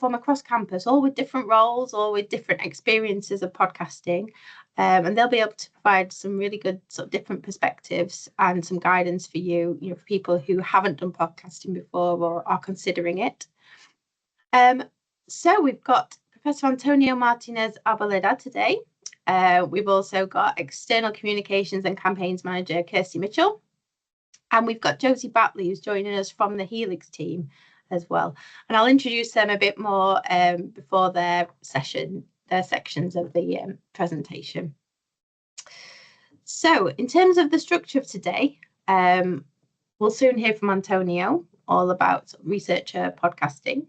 from across campus, all with different roles, all with different experiences of podcasting. And they'll be able to provide some really good sort of different perspectives and some guidance for you, for people who haven't done podcasting before or are considering it. So we've got Professor Antonio Martinez-Arboleda today. We've also got External Communications and Campaigns Manager Kersti Mitchell. And we've got Josie Batley, who's joining us from the Helix team as well. And I'll introduce them a bit more before their sections of the presentation. So in terms of the structure of today, we'll soon hear from Antonio all about researcher podcasting.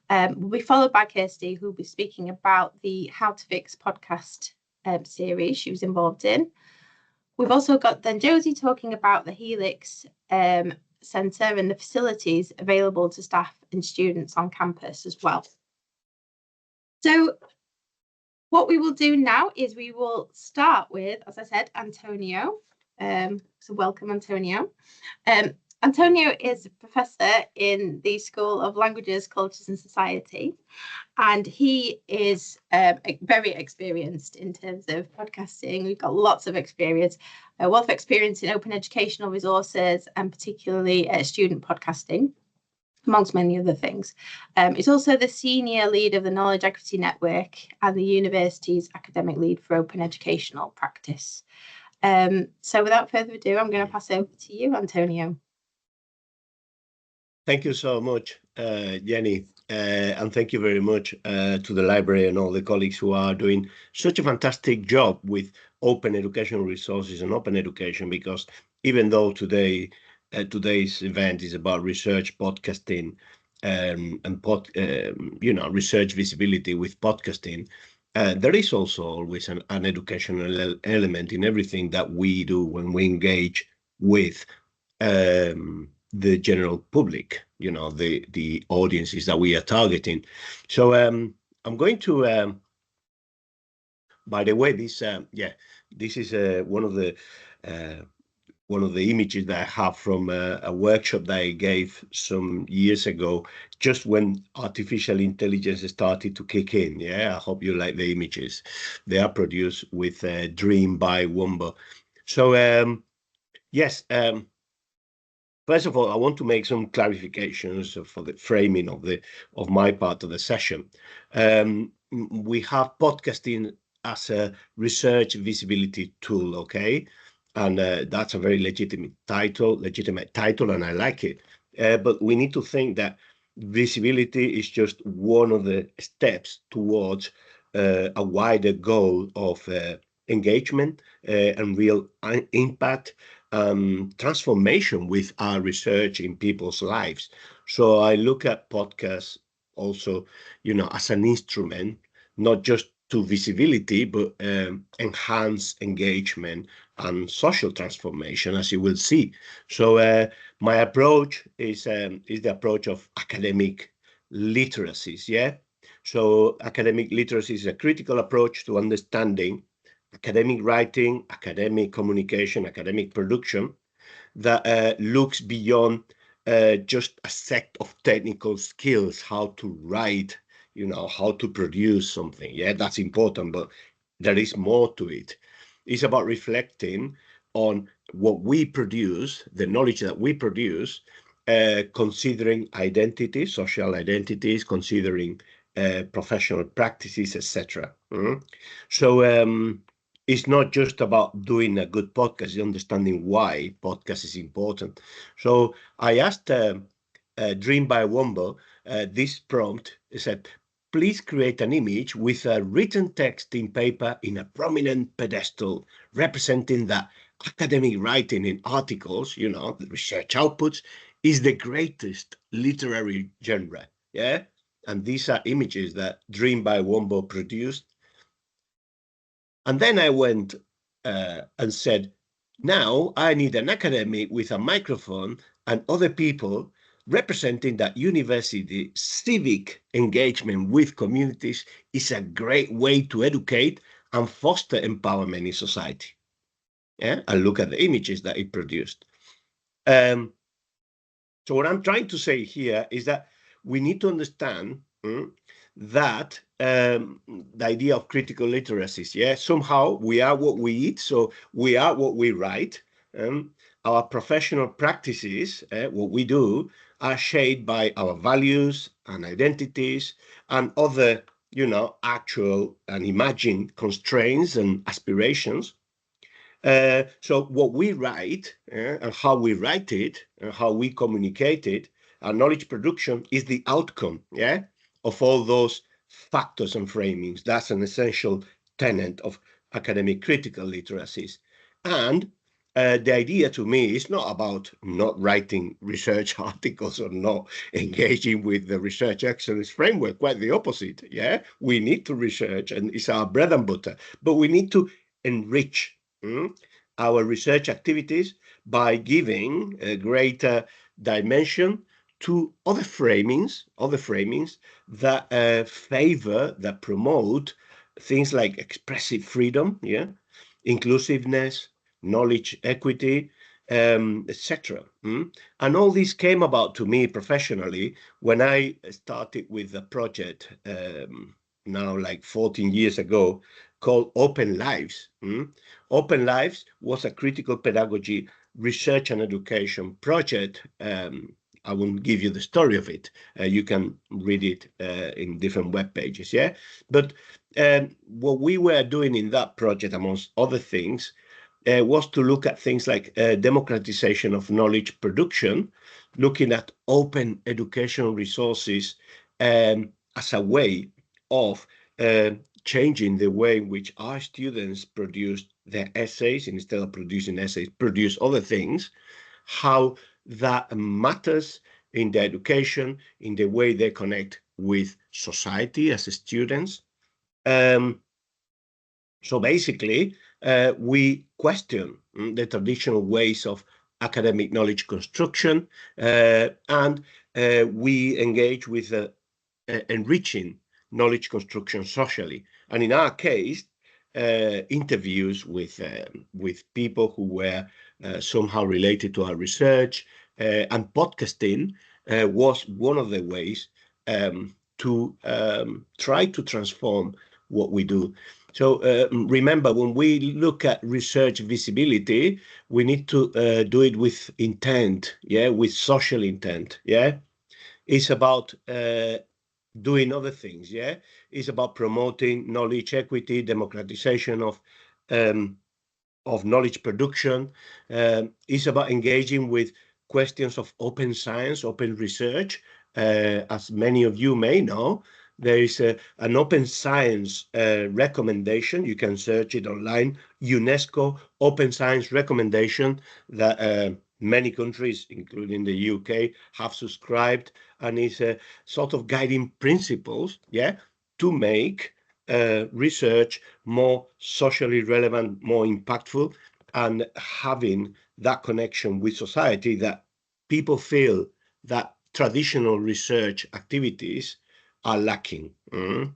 We'll be followed by Kersti, who will be speaking about the How to Fix podcast series she was involved in. We've also got then Josie talking about the Helix Centre and the facilities available to staff and students on campus as well. So what we will do now is we will start with, as I said, Antonio. So welcome, Antonio. Antonio is a professor in the School of Languages, Cultures and Society, and he is very experienced in terms of podcasting. We've got lots of experience, a wealth of experience in open educational resources and particularly student podcasting, amongst many other things. He's also the senior lead of the Knowledge Equity Network and the university's academic lead for open educational practice. So without further ado, I'm going to pass over to you, Antonio. Thank you so much, Jenny, and thank you very much to the library and all the colleagues who are doing such a fantastic job with open educational resources and open education, because even though today's event is about research podcasting and research visibility with podcasting, there is also always an educational element in everything that we do when we engage with the general public, the audiences that we are targeting. So I'm going to, by the way, this is one of the images that I have from a workshop that I gave some years ago, just when artificial intelligence started to kick in. Yeah, I hope you like the images. They are produced with Dream by Wombo. So yes. First of all, I want to make some clarifications for the framing of my part of the session. We have podcasting as a research visibility tool, okay? And that's a very legitimate title, and I like it. But we need to think that visibility is just one of the steps towards a wider goal of engagement and real impact, transformation with our research in people's lives. So I look at podcasts also, as an instrument, not just to visibility, but enhance engagement and social transformation, as you will see. So my approach is the approach of academic literacies. Yeah. So academic literacy is a critical approach to understanding academic writing, academic communication, academic production that looks beyond just a set of technical skills, how to write, how to produce something. Yeah, that's important, but there is more to it. It's about reflecting on what we produce, the knowledge that we produce, considering identities, social identities, considering professional practices, etc. So it's not just about doing a good podcast, it's understanding why podcast is important. So I asked Dream by Wombo this prompt. It said, please create an image with a written text in paper in a prominent pedestal representing that academic writing in articles, the research outputs, is the greatest literary genre. Yeah. And these are images that Dream by Wombo produced. And then I went and said, now I need an academic with a microphone and other people representing that university civic engagement with communities is a great way to educate and foster empowerment in society. Yeah, and look at the images that it produced. So what I'm trying to say here is that we need to understand that the idea of critical literacies, somehow we are what we eat, so we are what we write. Our professional practices, what we do, are shaped by our values and identities and other, actual and imagined constraints and aspirations. So what we write and how we write it and how we communicate it, our knowledge production is the outcome, of all those factors and framings. That's an essential tenet of academic critical literacies. And the idea to me is not about not writing research articles or not engaging with the research excellence framework, quite the opposite. We need to research and it's our bread and butter, but we need to enrich our research activities by giving a greater dimension to other framings that favor, that promote things like expressive freedom, inclusiveness, knowledge equity, etc. And all this came about to me professionally when I started with a project now like 14 years ago called Open Lives. Open Lives was a critical pedagogy research and education project. I won't give you the story of it. You can read it in different web pages, But what we were doing in that project, amongst other things, was to look at things like democratization of knowledge production, looking at open educational resources as a way of changing the way in which our students produce their essays, instead of producing essays, produce other things, how that matters in their education, in the way they connect with society as students. So basically, we question the traditional ways of academic knowledge construction, and we engage with enriching knowledge construction socially. And in our case, interviews with people who were somehow related to our research, and podcasting was one of the ways to try to transform what we do. So remember, when we look at research visibility, we need to do it with intent, with social intent, It's about doing other things, It's about promoting knowledge equity, democratization of knowledge production. It's about engaging with questions of open science, open research. As many of you may know, there is an open science recommendation. You can search it online, UNESCO Open Science Recommendation, that many countries, including the UK, have subscribed, and is a sort of guiding principles, to make research more socially relevant, more impactful, and having that connection with society that people feel that traditional research activities are lacking.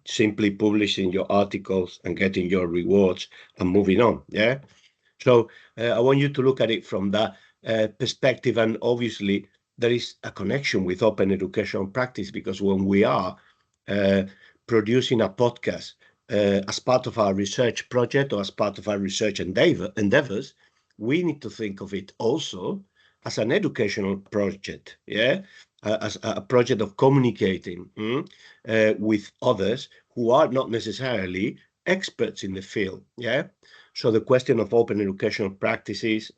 Simply publishing your articles and getting your rewards and moving on. So I want you to look at it from that perspective. And obviously, there is a connection with open educational practice, because when we are producing a podcast as part of our research project or as part of our research endeavors, we need to think of it also as an educational project, as a project of communicating with others who are not necessarily experts in the field, So the question of open educational practices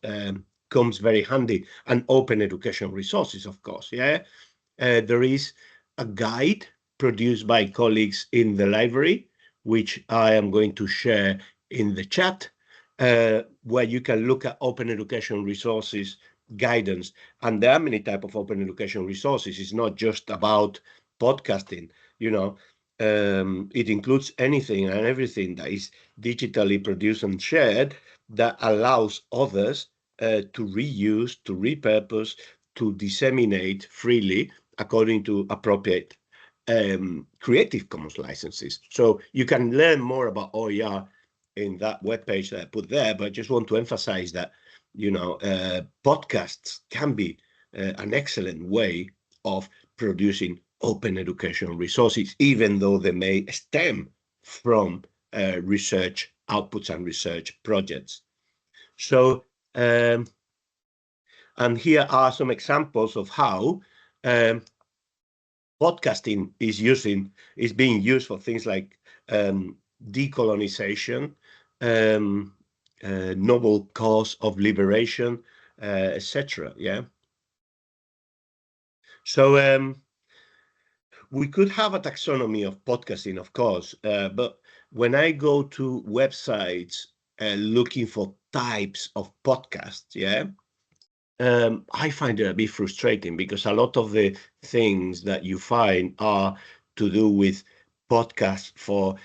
comes very handy, and open educational resources, of course, there is a guide produced by colleagues in the library, which I am going to share in the chat, where you can look at open educational resources guidance. And there are many types of open educational resources. It's not just about podcasting, it includes anything and everything that is digitally produced and shared that allows others to reuse, to repurpose, to disseminate freely according to appropriate Creative Commons licenses. So you can learn more about OER in that webpage that I put there, but I just want to emphasize that, podcasts can be an excellent way of producing open educational resources, even though they may stem from research outputs and research projects. So, and here are some examples of how podcasting is being used for things like decolonization, noble cause of liberation, etc. Yeah. So we could have a taxonomy of podcasting, of course, but when I go to websites looking for types of podcasts, yeah, I find it a bit frustrating because a lot of the things that you find are to do with podcasts for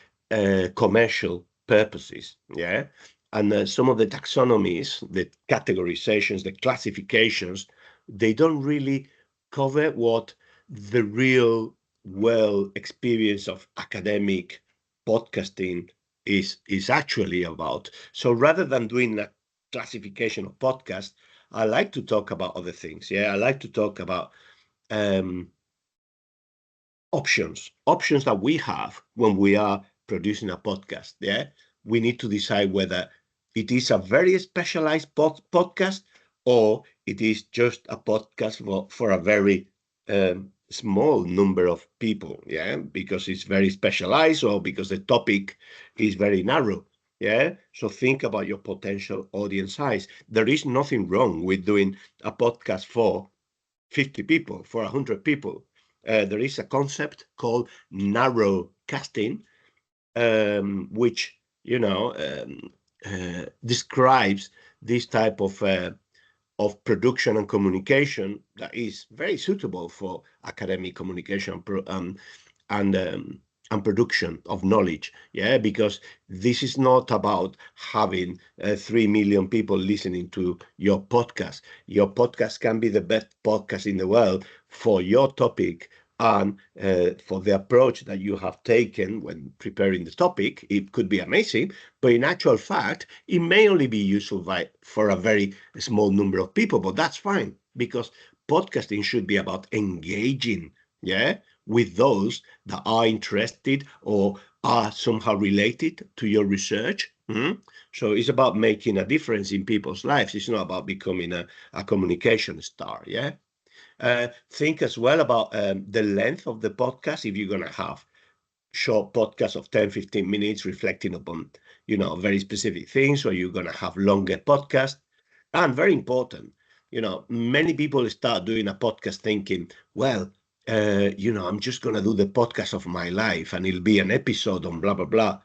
commercial purposes, yeah, and some of the taxonomies, the categorizations, the classifications, they don't really cover what the real world experience of academic podcasting is actually about. So rather than doing a classification of podcasts, I like to talk about other things. Yeah, I like to talk about options that we have when we are producing a podcast. Yeah, we need to decide whether it is a very specialized podcast or it is just a podcast for a very small number of people. Yeah, because it's very specialized or because the topic is very narrow. Yeah, so think about your potential audience size. There is nothing wrong with doing a podcast for 50 people, for 100 people. There is a concept called narrow casting, which, describes this type of production and communication that is very suitable for academic communication and and production of knowledge. Yeah, because this is not about having 3 million people listening to your podcast. Your podcast can be the best podcast in the world for your topic and for the approach that you have taken when preparing the topic. It could be amazing, but in actual fact, it may only be useful for a very small number of people, but that's fine because podcasting should be about engaging, yeah, with those that are interested or are somehow related to your research. So it's about making a difference in people's lives. It's not about becoming a communication star, yeah? Think as well about the length of the podcast. If you're going to have short podcasts of 10, 15 minutes reflecting upon, very specific things, or you're going to have longer podcasts. And very important, many people start doing a podcast thinking, well, I'm just going to do the podcast of my life and it'll be an episode on blah, blah, blah.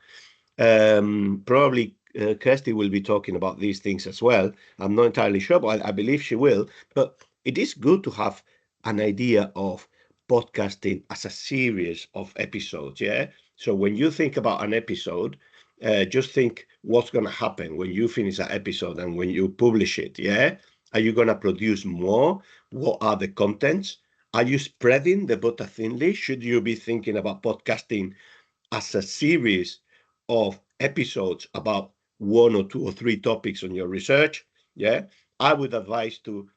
Probably Kersti will be talking about these things as well. I'm not entirely sure, but I believe she will. But it is good to have an idea of podcasting as a series of episodes. Yeah. So when you think about an episode, just think what's going to happen when you finish that episode and when you publish it. Yeah. Are you going to produce more? What are the contents? Are you spreading the butter thinly? Should you be thinking about podcasting as a series of episodes about one or two or three topics on your research? Yeah. I would advise to,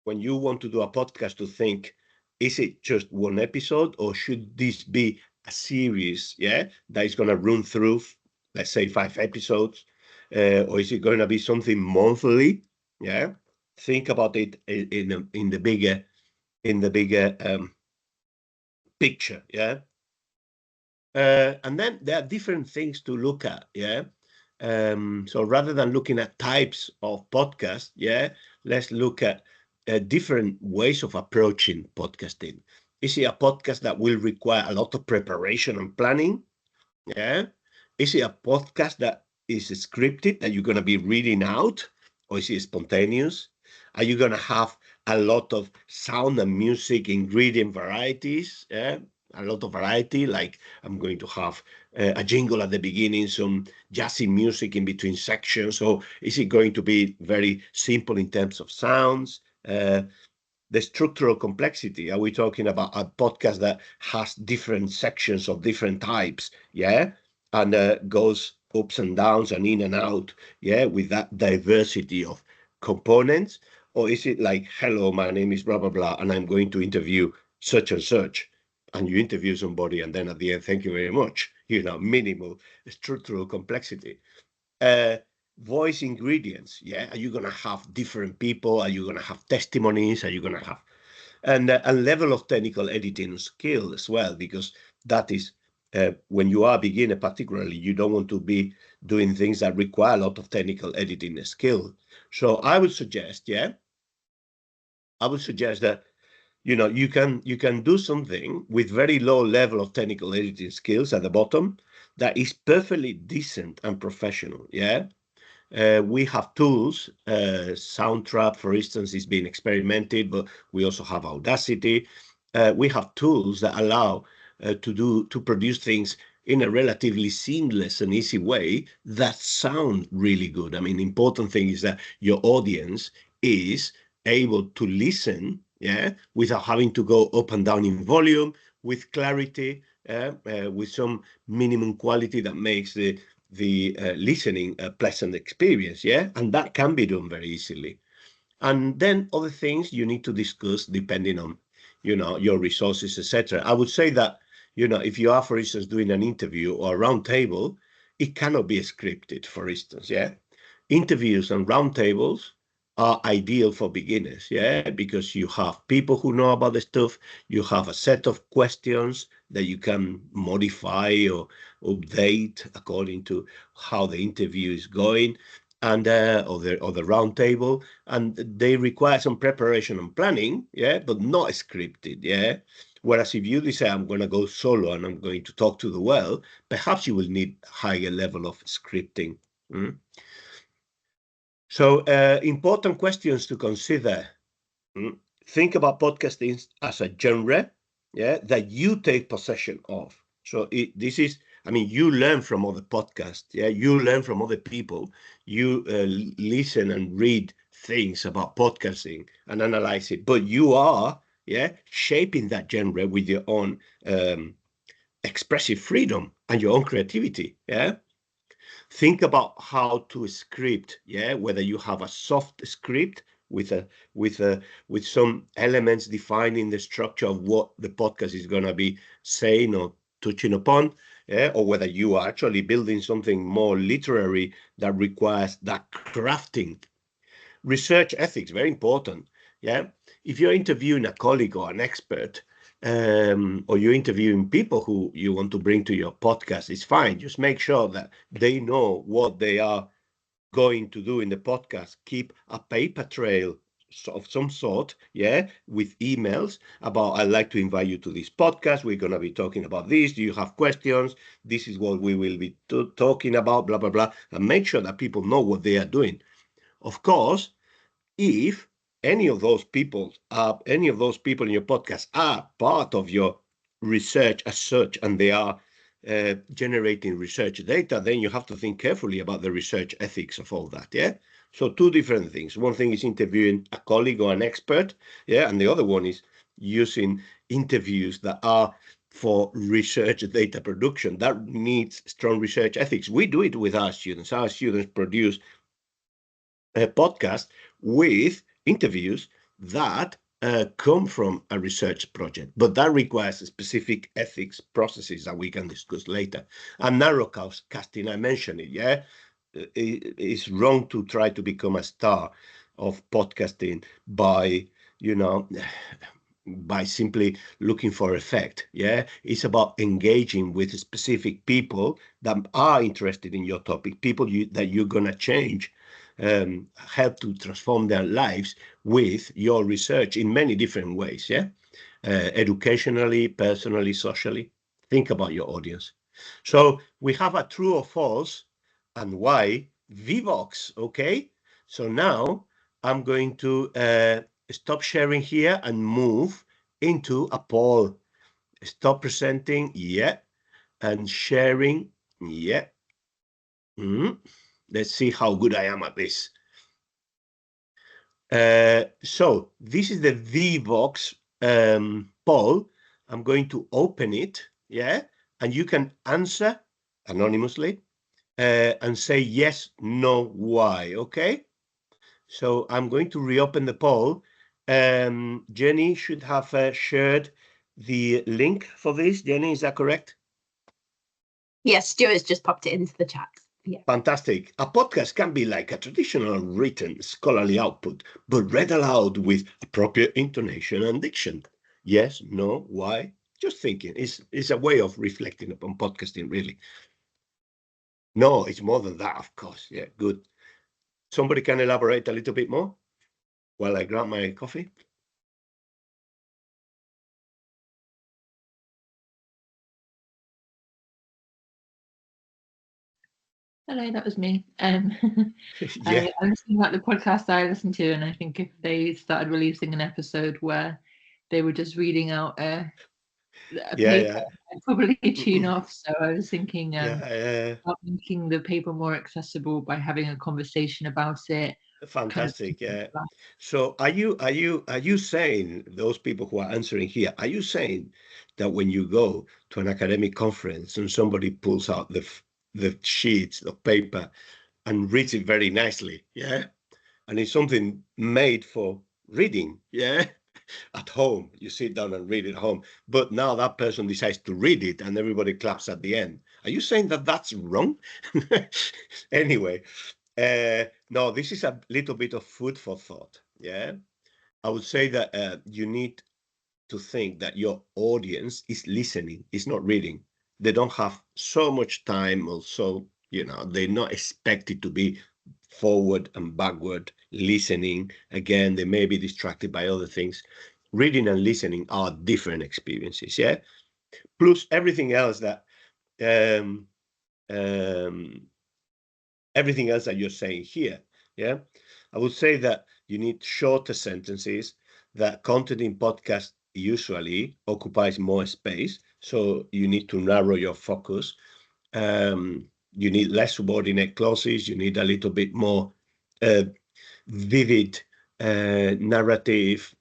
when you want to do a podcast, to think, is it just one episode or should this be a series, yeah, that is going to run through, let's say, 5 episodes, or is it going to be something monthly? Yeah, think about it in the bigger picture. Yeah. And then there are different things to look at. Yeah. So rather than looking at types of podcasts, yeah, let's look at different ways of approaching podcasting. Is it a podcast that will require a lot of preparation and planning? Yeah. Is it a podcast that is scripted that you're going to be reading out, or is it spontaneous? Are you going to have a lot of sound and music ingredient varieties? Yeah, a lot of variety. Like I'm going to have a jingle at the beginning, some jazzy music in between sections. Or is it going to be very simple in terms of sounds? The structural complexity. Are we talking about a podcast that has different sections of different types? Yeah. And goes ups and downs and in and out. Yeah. With that diversity of components. Or is it like, hello, my name is blah, blah, blah, and I'm going to interview such and such? and you interview somebody, and then at the end, thank you very much, minimal structural complexity. Voice ingredients, yeah, are you going to have different people? Are you going to have testimonies? Are you going to have and level of technical editing skill as well, because that is when you are a beginner particularly, you don't want to be doing things that require a lot of technical editing skill. So I would suggest that you can do something with very low level of technical editing skills at the bottom that is perfectly decent and professional. We have tools. Soundtrap, for instance, is being experimented, but we also have Audacity. We have tools that allow to produce things in a relatively seamless and easy way that sound really good. I mean, the important thing is that your audience is able to listen, without having to go up and down in volume, with clarity, with some minimum quality that makes the listening a pleasant experience, and that can be done very easily. And then other things you need to discuss depending on your resources, etc. I would say that if you are, for instance, doing an interview or a round table, it cannot be scripted, for instance. Interviews and roundtables are ideal for beginners, because you have people who know about the stuff. You have a set of questions that you can modify or update according to how the interview is going, and or the roundtable, and they require some preparation and planning, but not scripted. Whereas if you decide I'm going to go solo and I'm going to talk to the world, perhaps you will need higher level of scripting. So important questions to consider. Think about podcasting as a genre, that you take possession of. So you learn from other podcasts, you learn from other people, you listen and read things about podcasting and analyze it, but you are, shaping that genre with your own expressive freedom and your own creativity, Think about how to script, whether you have a soft script with some elements defining the structure of what the podcast is going to be saying or touching upon, or whether you are actually building something more literary that requires that crafting. Research ethics, very important. If you're interviewing a colleague or an expert, or you're interviewing people who you want to bring to your podcast, it's fine. Just make sure that they know what they are going to do in the podcast. Keep a paper trail of some sort, with emails about, I'd like to invite you to this podcast. We're going to be talking about this. Do you have questions? This is what we will be talking about, blah, blah, blah. And make sure that people know what they are doing. Of course, if any of those people in your podcast are part of your research as such, and they are generating research data, then you have to think carefully about the research ethics of all that. So two different things. One thing is interviewing a colleague or an expert, and the other one is using interviews that are for research data production. That needs strong research ethics. We do it with our students. Our students produce a podcast with interviews that come from a research project, but that requires specific ethics processes that we can discuss later. And narrowcasting, I mentioned it, it's wrong to try to become a star of podcasting by simply looking for effect. It's about engaging with specific people that are interested in your topic, people that you're going to change, help to transform their lives with your research in many different ways, educationally, personally, socially. Think about your audience. So we have a true or false and why VBox, okay? So now I'm going to stop sharing here and move into a poll. Stop presenting, and sharing, Let's see how good I am at this. So this is the VBox poll. I'm going to open it, and you can answer anonymously and say yes, no, why, okay? So I'm going to reopen the poll. Jenny should have shared the link for this, Jenny, is that correct? Yes, Stuart's just popped it into the chat. Yeah. Fantastic. A podcast can be like a traditional written scholarly output, but read aloud with appropriate intonation and diction. Yes, no, why? Just thinking. It's a way of reflecting upon podcasting, really. No, it's more than that, of course. Yeah, good. Somebody can elaborate a little bit more while I grab my coffee? Hello, that was me. Yeah. I'm listening about the podcast I listened to, and I think if they started releasing an episode where they were just reading out a paper, I'd probably tune off. So I was thinking about making the paper more accessible by having a conversation about it. Fantastic. Yeah. So are you saying, those people who are answering here, are you saying that when you go to an academic conference and somebody pulls out the sheets of paper and reads it very nicely, yeah, and it's something made for reading, yeah, at home, you sit down and read it at home, but now that person decides to read it and everybody claps at the end, are you saying that that's wrong? Anyway, no, this is a little bit of food for thought. Yeah, I would say that you need to think that your audience is listening, is not reading. They don't have so much time, or so, they're not expected to be forward and backward listening. Again, they may be distracted by other things. Reading and listening are different experiences. Yeah, plus everything else that um, um, everything else that you're saying here. Yeah, I would say that you need shorter sentences. That content in podcast usually occupies more space, so you need to narrow your focus. You need less subordinate clauses. You need a little bit more vivid narrative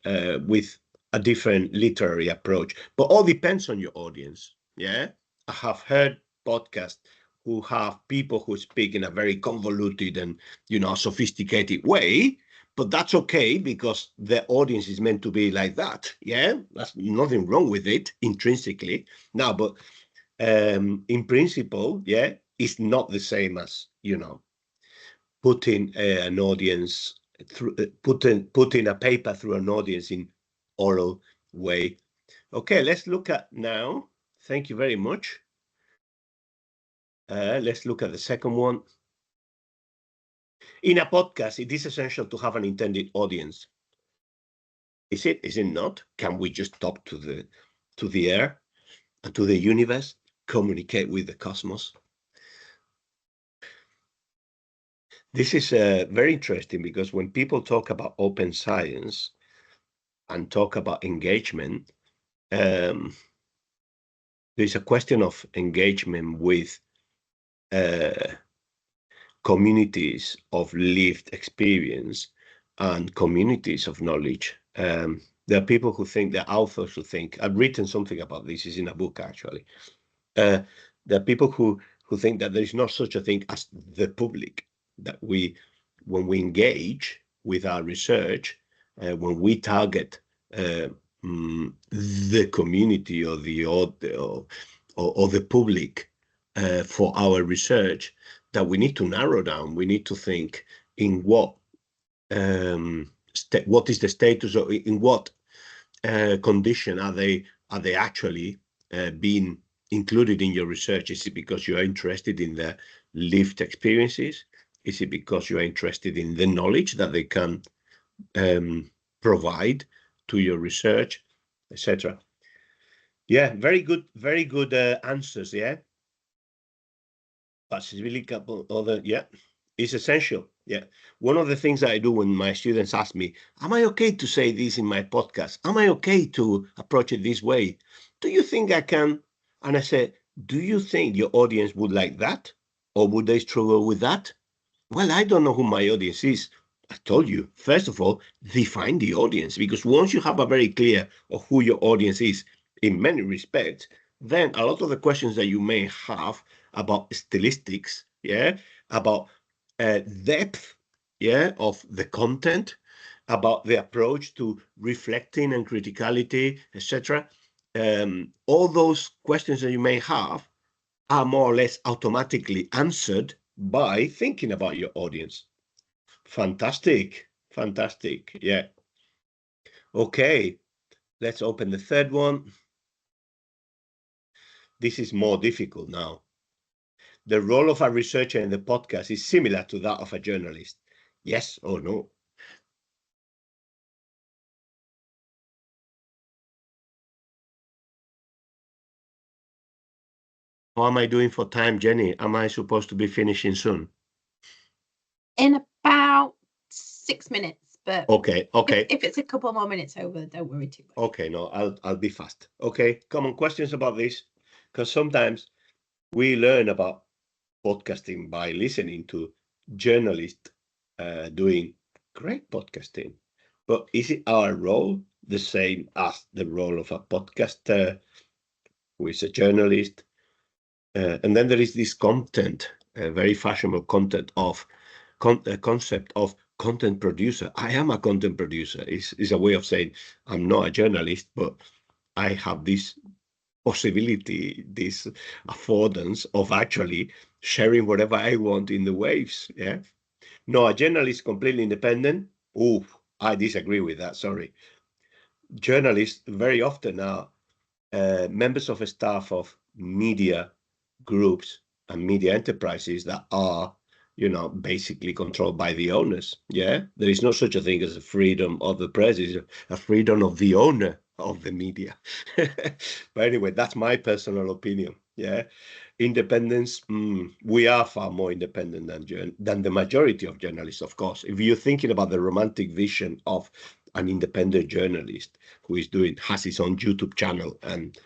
with a different literary approach. But all depends on your audience. Yeah, I have heard podcasts who have people who speak in a very convoluted and sophisticated way, but that's okay because the audience is meant to be like that. Yeah, that's nothing wrong with it intrinsically. Now, but in principle, yeah, it's not the same as putting an audience through putting a paper through an audience in oral way. Okay, let's look at now. Thank you very much. Let's look at the second one. In a podcast, it is essential to have an intended audience. Is it? Is it not? Can we just talk to the air and to the universe, communicate with the cosmos? This is very interesting because when people talk about open science and talk about engagement, there's a question of engagement with communities of lived experience and communities of knowledge. There are people who think, there are authors who think, I've written something about this, is in a book actually. There are people who think that there is not such a thing as the public, that when we engage with our research, when we target the community or the public for our research, that we need to narrow down. We need to think in what what is the status, or in what condition are they actually being included in your research? Is it because you are interested in their lived experiences? Is it because you are interested in the knowledge that they can provide to your research, etc.? Yeah, very good answers. Yeah, that's really couple other. Yeah, it's essential. Yeah, one of the things that I do when my students ask me, am I okay to say this in my podcast? Am I okay to approach it this way? Do you think I can? And I say, do you think your audience would like that? Or would they struggle with that? Well, I don't know who my audience is. I told you, first of all, define the audience, because once you have a very clear of who your audience is in many respects, then a lot of the questions that you may have about stylistics, yeah, about depth, yeah, of the content, about the approach to reflecting and criticality, etc., all those questions that you may have are more or less automatically answered by thinking about your audience. Fantastic. Yeah. Okay, let's open the third one. This is more difficult now. The role of a researcher in the podcast is similar to that of a journalist. Yes or no? How am I doing for time, Jenny? Am I supposed to be finishing soon? In about 6 minutes, but okay. If it's a couple more minutes over, don't worry too much. Okay, no, I'll be fast. Okay, common questions about this, because sometimes we learn about podcasting by listening to journalists doing great podcasting. But is it our role the same as the role of a podcaster who is a journalist? And then there is this content, very fashionable content of concept of content producer. I am a content producer. Is a way of saying I'm not a journalist, but I have this possibility, this affordance of actually sharing whatever I want in the waves. Yeah. No, a journalist completely independent. Oh, I disagree with that. Sorry. Journalists very often are members of a staff of media groups and media enterprises that are, basically controlled by the owners. Yeah, there is no such a thing as a freedom of the press. It's a freedom of the owner of the media. But anyway, that's my personal opinion. Yeah, independence. We are far more independent than the majority of journalists, of course. If you're thinking about the romantic vision of an independent journalist who has his own YouTube channel and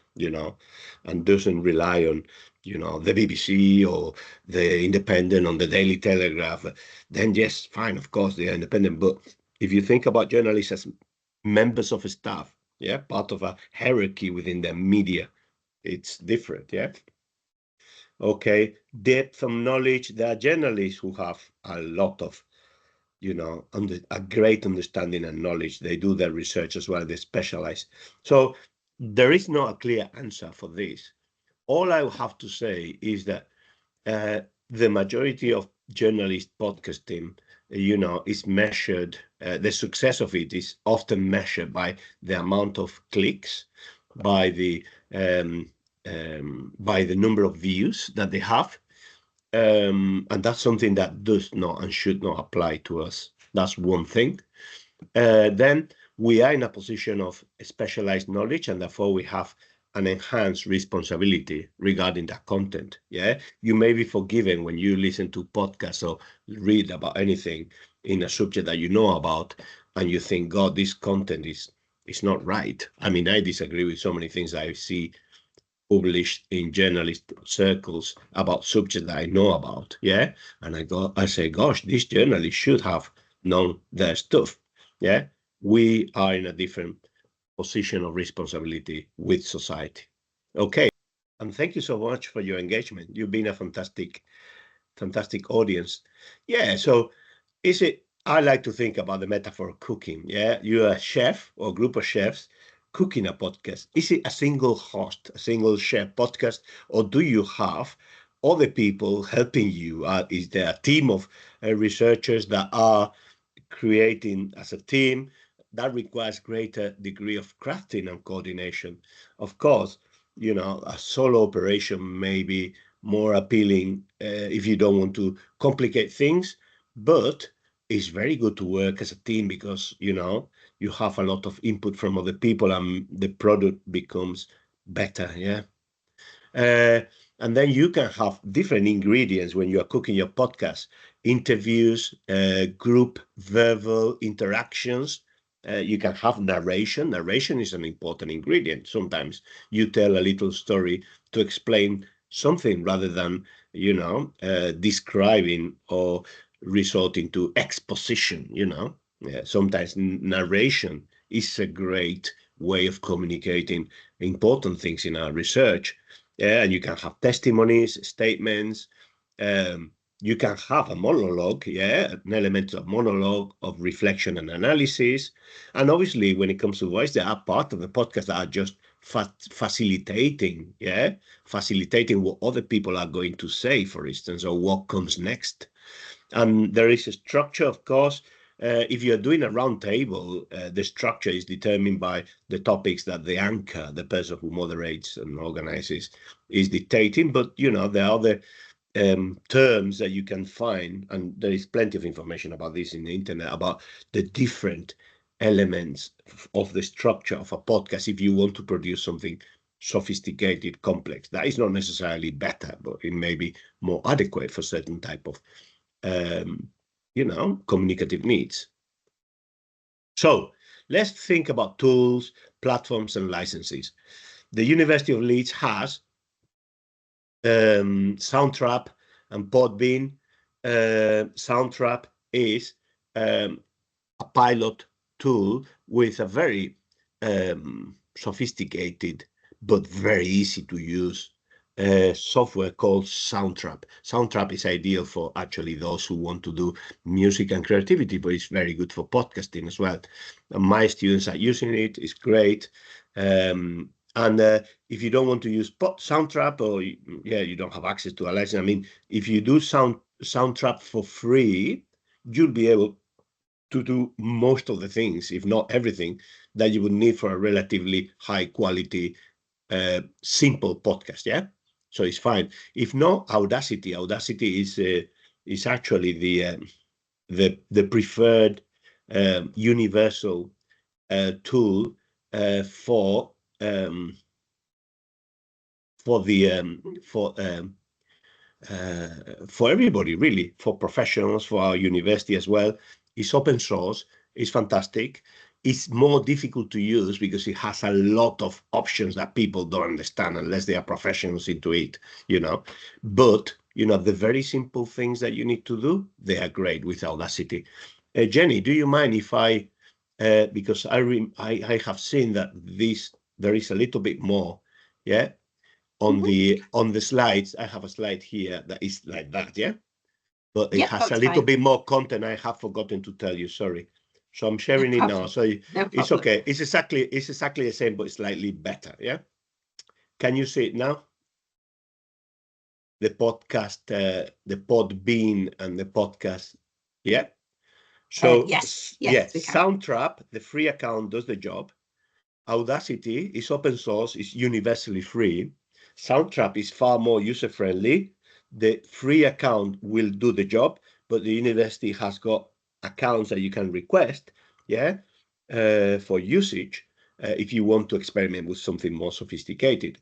doesn't rely on the BBC or the Independent on the Daily Telegraph, then yes, fine, of course they are independent. But if you think about journalists as members of a staff, yeah, part of a hierarchy within the media, it's different. Yeah. Okay, depth of knowledge. There are journalists who have a lot of a great understanding and knowledge. They do their research as well. They specialize. So there is no a clear answer for this. All I have to say is that the majority of journalist podcasting, is measured. The success of it is often measured by the amount of clicks, by the number of views that they have. And that's something that does not and should not apply to us. That's one thing. Then we are in a position of specialized knowledge, and therefore we have an enhanced responsibility regarding that content. Yeah, you may be forgiven when you listen to podcasts or read about anything in a subject that you know about, and you think, God, this content is not right. I mean, I disagree with so many things I see published in journalist circles about subjects that I know about. Yeah. And I say, gosh, this journalist should have known their stuff. Yeah. We are in a different position of responsibility with society. Okay. And thank you so much for your engagement. You've been a fantastic audience. Yeah. So I like to think about the metaphor of cooking. Yeah. You're a chef or a group of chefs cooking a podcast. Is it a single host, a single chef podcast, or do you have other people helping you? Is there a team of researchers that are creating as a team? That requires greater degree of crafting and coordination. Of course, a solo operation may be more appealing if you don't want to complicate things, but it's very good to work as a team because you have a lot of input from other people and the product becomes better. Yeah. And then you can have different ingredients when you are cooking your podcast: interviews, group verbal interactions. You can have narration. Narration is an important ingredient. Sometimes you tell a little story to explain something rather than describing or resorting to exposition. Sometimes narration is a great way of communicating important things in our research. Yeah, and you can have testimonies, statements. You can have a monologue, an element of monologue, of reflection and analysis. And obviously, when it comes to voice, there are part of the podcast that are just facilitating what other people are going to say, for instance, or what comes next. And there is a structure, of course. If you're doing a round table, the structure is determined by the topics that the anchor, the person who moderates and organizes, is dictating. But, there are other terms that you can find, and there is plenty of information about this in the internet, about the different elements of the structure of a podcast. If you want to produce something sophisticated, complex, that is not necessarily better, but it may be more adequate for certain type of communicative needs. So let's think about tools, platforms, and licenses. The University of Leeds has Soundtrap and Podbean. Soundtrap is a pilot tool with a very sophisticated but very easy to use software called Soundtrap. Soundtrap is ideal for actually those who want to do music and creativity, but it's very good for podcasting as well. And my students are using it. It's great. And if you don't want to use Soundtrap, or you don't have access to a license, I mean, if you do Soundtrap for free, you'll be able to do most of the things, if not everything, that you would need for a relatively high quality, simple podcast. Yeah. So it's fine. If not, Audacity is actually the preferred universal tool for everybody, really, for professionals, for our university as well. It's open source. It's fantastic. It's more difficult to use because it has a lot of options that people don't understand unless they are professionals into it, But, the very simple things that you need to do, they are great with Audacity. Jenny, do you mind if I, because I have seen that there is a little bit more, on the slides. I have a slide here that is like that, but it has a little bit more content. I have forgotten to tell you, sorry. So I'm sharing it now. So it's okay. It's exactly the same, but it's slightly better. Yeah. Can you see it now? The podcast, the Podbean and the podcast. Yeah. So yes, Soundtrap, the free account, does the job. Audacity is open source, is universally free. Soundtrap is far more user-friendly. The free account will do the job, but the university has got accounts that you can request, for usage if you want to experiment with something more sophisticated.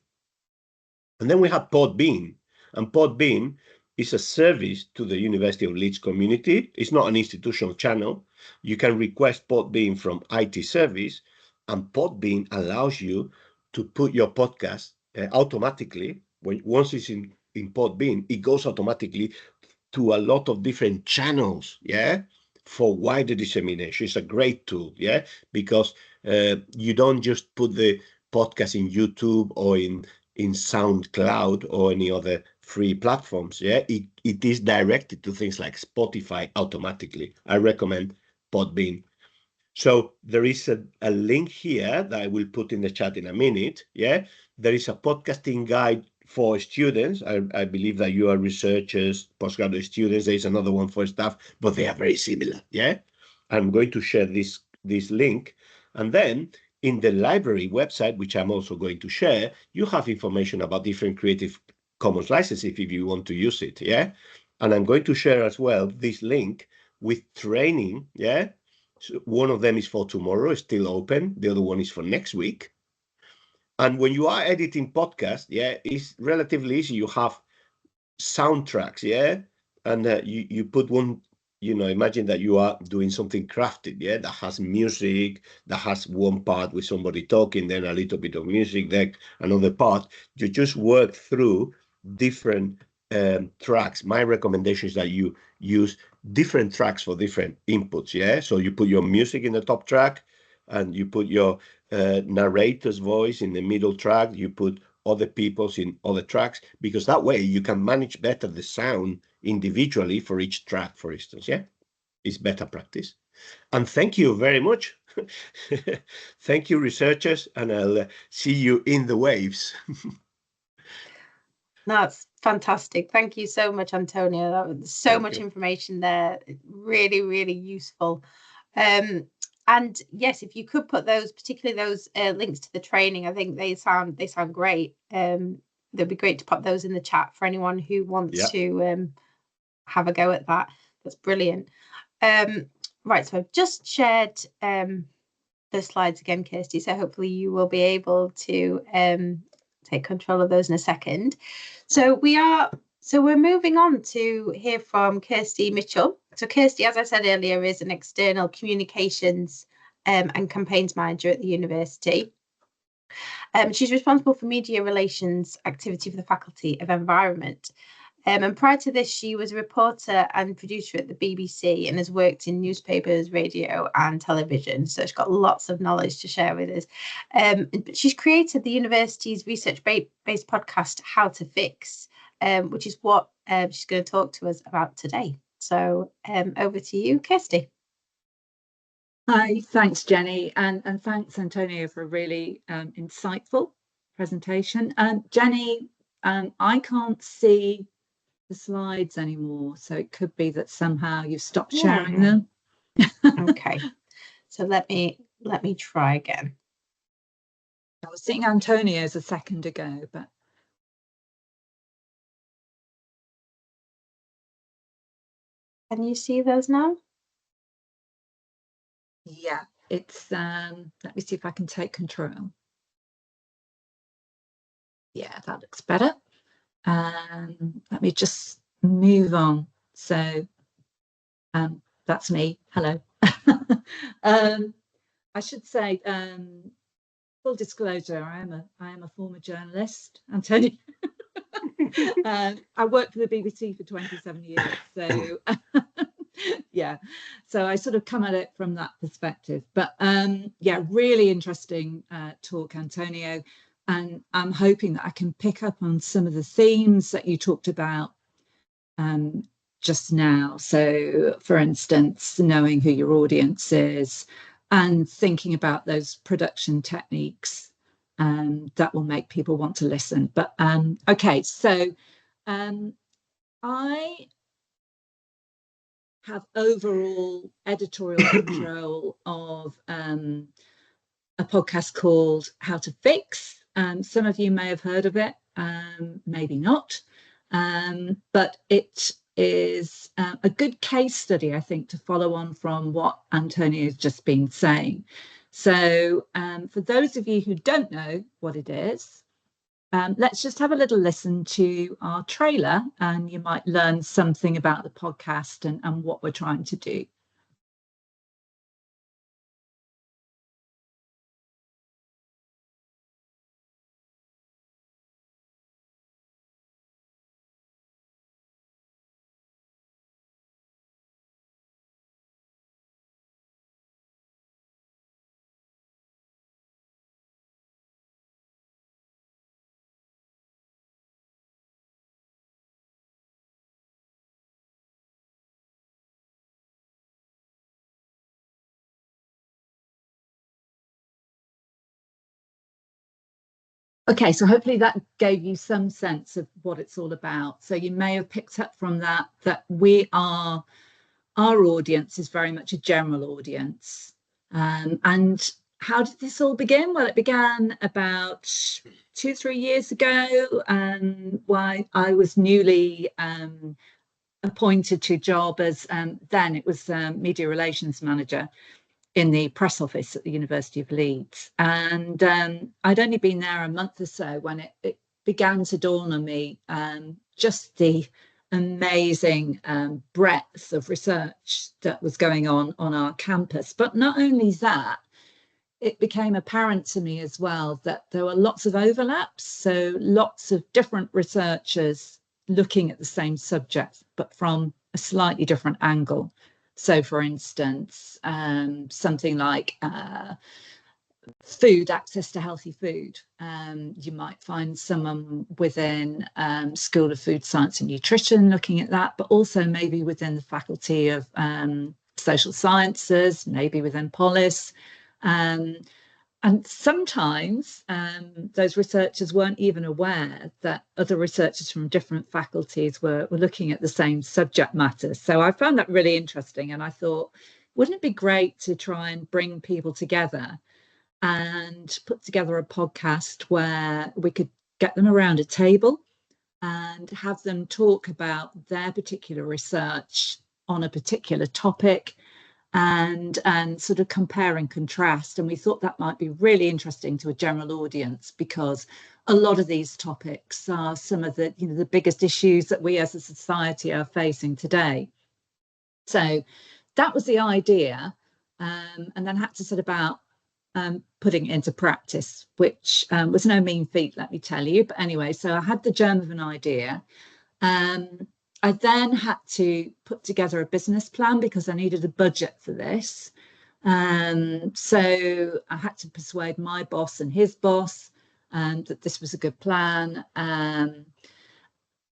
And then we have Podbean, and Podbean is a service to the University of Leeds community. It's not an institutional channel. You can request Podbean from IT service, and Podbean allows you to put your podcast automatically. Once it's in Podbean, it goes automatically to a lot of different channels, for wider dissemination. It's a great tool, because you don't just put the podcast in YouTube or in SoundCloud or any other free platforms. It is directed to things like Spotify automatically. I recommend Podbean. So there is a link here that I will put in the chat in a minute. There is a podcasting guide for students. I believe that you are researchers, postgraduate students. There is another one for staff, but they are very similar. I'm going to share this link. And then in the library website, which I'm also going to share, you have information about different Creative Commons licenses if you want to use it. And I'm going to share as well this link with training. So one of them is for tomorrow, it's still open. The other one is for next week. And when you are editing podcasts, it's relatively easy. You have soundtracks, and you put one, imagine that you are doing something crafted, that has music, that has one part with somebody talking, then a little bit of music, then another part. You just work through different tracks. My recommendation is that you use different tracks for different inputs. So you put your music in the top track, and you put your narrator's voice in the middle track. You put other people's in other tracks, because that way you can manage better the sound individually for each track, for instance. is better practice. And thank you very much. Thank you, researchers, and I'll see you in the waves. That's fantastic. Thank you so much, Antonio. That was so much information there. Really, really useful. And yes, if you could put those, particularly those links to the training, I think they sound great. They'd be great to pop those in the chat for anyone who wants to have a go at that. That's brilliant. Right, so I've just shared the slides again, Kersti, so hopefully you will be able to take control of those in a second. So we're moving on to hear from Kersti Mitchell. So Kersti, as I said earlier, is an external communications and campaigns manager at the university. She's responsible for media relations activity for the Faculty of Environment. And prior to this, she was a reporter and producer at the BBC and has worked in newspapers, radio and television. So she's got lots of knowledge to share with us. But she's created the university's research-based podcast, How to Fix, which is what she's going to talk to us about today. So over to you, Kersti. Hi, thanks, Jenny, and thanks, Antonio, for a really insightful presentation. Jenny, I can't see the slides anymore, so it could be that somehow you've stopped sharing them. Okay, so let me try again. I was seeing Antonio's a second ago, but can you see those now? yeah, it's let me see if I can take control. Yeah, that looks better. Let me just move on. So that's me. Hello. I should say, full disclosure, I am a former journalist, Antonio. I worked for the BBC for 27 years, so yeah, so I sort of come at it from that perspective. But yeah, really interesting talk, Antonio. And I'm hoping that I can pick up on some of the themes that you talked about just now. So, for instance, knowing who your audience is and thinking about those production techniques that will make people want to listen. But okay, so I have overall editorial control of a podcast called How to Fix. Some of you may have heard of it, maybe not, but it is a good case study, I think, to follow on from what Antonio has just been saying. So for those of you who don't know what it is, let's just have a little listen to our trailer and you might learn something about the podcast and what we're trying to do. Okay, so hopefully that gave you some sense of what it's all about. So you may have picked up from that our audience is very much a general audience. And how did this all begin? Well, it began about 2-3 years ago, when I was newly appointed to a job as then it was media relations manager in the press office at the University of Leeds. And I'd only been there a month or so when it began to dawn on me just the amazing breadth of research that was going on our campus. But not only that, it became apparent to me as well that there were lots of overlaps. So lots of different researchers looking at the same subject, but from a slightly different angle. So, for instance, something like food, access to healthy food. You might find someone within School of Food Science and Nutrition looking at that, but also maybe within the Faculty of social sciences, maybe within polis. And sometimes those researchers weren't even aware that other researchers from different faculties were looking at the same subject matter. So I found that really interesting. And I thought, wouldn't it be great to try and bring people together and put together a podcast where we could get them around a table and have them talk about their particular research on a particular topic, and sort of compare and contrast. And we thought that might be really interesting to a general audience, because a lot of these topics are some of the, the biggest issues that we as a society are facing today. So that was the idea, and then had to set about putting it into practice, which was no mean feat, let me tell you. But anyway, so I had the germ of an idea. I then had to put together a business plan because I needed a budget for this. So I had to persuade my boss and his boss that this was a good plan.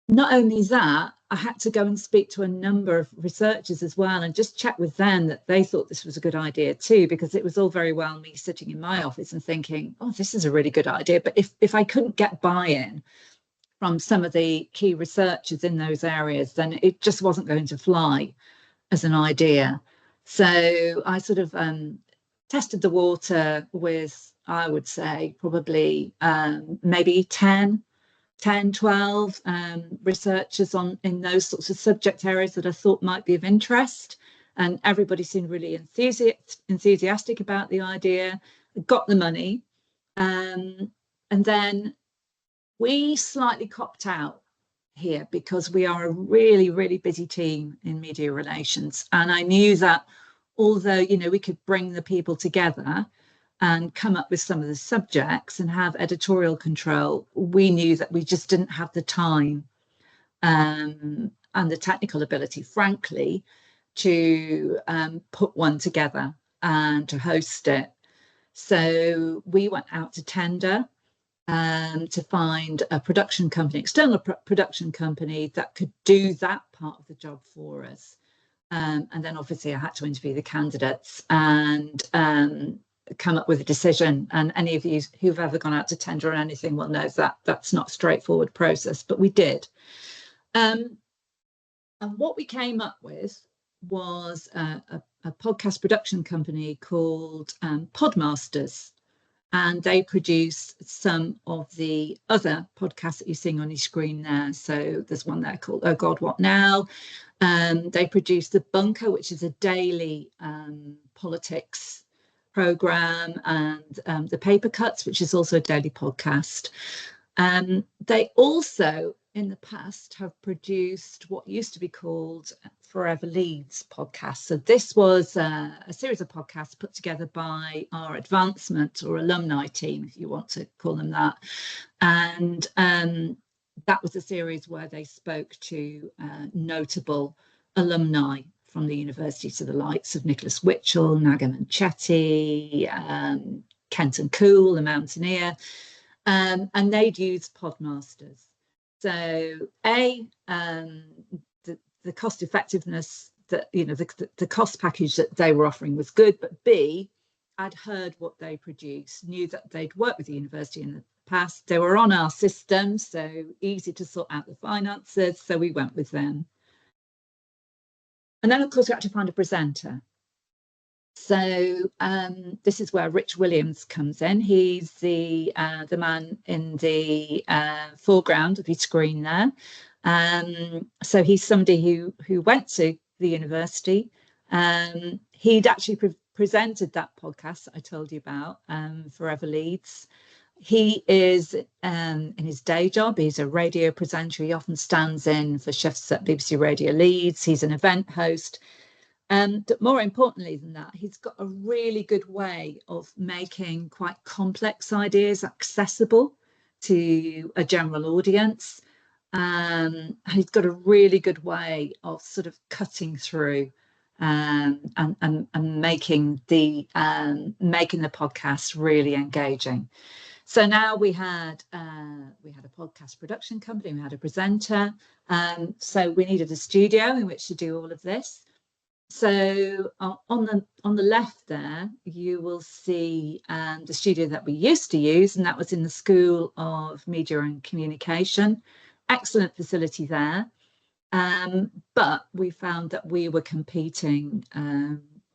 Not only that, I had to go and speak to a number of researchers as well and just check with them that they thought this was a good idea too, because it was all very well me sitting in my office and thinking, oh, this is a really good idea. But if I couldn't get buy-in from some of the key researchers in those areas, then it just wasn't going to fly as an idea. So I sort of tested the water with, I would say, probably maybe 10, 12 researchers in those sorts of subject areas that I thought might be of interest. And everybody seemed really enthusiastic about the idea, got the money. And then we slightly copped out here because we are a really, really busy team in media relations. And I knew that although, we could bring the people together and come up with some of the subjects and have editorial control, we knew that we just didn't have the time and the technical ability, frankly, to put one together and to host it. So we went out to tender to find a production company, external production company that could do that part of the job for us. And then obviously I had to interview the candidates and come up with a decision. And any of you who've ever gone out to tender or anything will know that that's not a straightforward process, but we did. And what we came up with was a podcast production company called Podmasters. And they produce some of the other podcasts that you're seeing on your screen there. So there's one there called Oh God, What Now? They produce The Bunker, which is a daily politics program, and The Paper Cuts, which is also a daily podcast. They also, in the past, have produced what used to be called Forever Leads podcast. So this was a series of podcasts put together by our advancement or alumni team, if you want to call them that. And that was a series where they spoke to notable alumni from the university, to the likes of Nicholas Witchell, Nagamon Chetty, Kenton Cool, the Mountaineer, and they'd use Podmasters. So the cost effectiveness that, the cost package that they were offering was good, but B, I'd heard what they produced, knew that they'd worked with the university in the past. They were on our system, so easy to sort out the finances. So we went with them. And then, of course, we had to find a presenter. So this is where Rich Williams comes in. He's the man in the foreground of your screen there. So he's somebody who went to the university. He'd actually presented that podcast that I told you about, Forever Leads. He is, in his day job, he's a radio presenter. He often stands in for shifts at BBC Radio Leeds. He's an event host. But more importantly than that, he's got a really good way of making quite complex ideas accessible to a general audience. He's got a really good way of sort of cutting through and making the podcast really engaging. So now we had a podcast production company, we had a presenter. So we needed a studio in which to do all of this. So on the left there, you will see the studio that we used to use, and that was in the School of Media and Communication. Excellent facility there. But we found that we were competing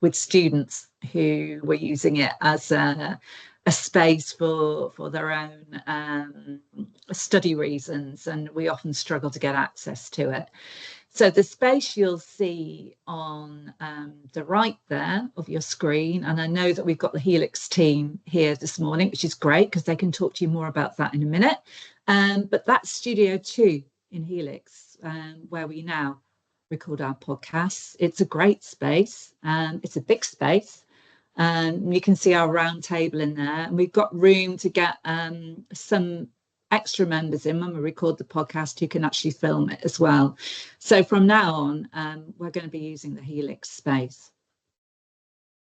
with students who were using it as a space for their own study reasons, and we often struggle to get access to it. So the space you'll see on the right there of your screen, and I know that we've got the Helix team here this morning, which is great because they can talk to you more about that in a minute. But that's Studio 2 in Helix, where we now record our podcasts. It's a great space. It's a big space. You can see our round table in there, and we've got room to get some extra members in when we record the podcast who can actually film it as well. So from now on, we're going to be using the Helix space.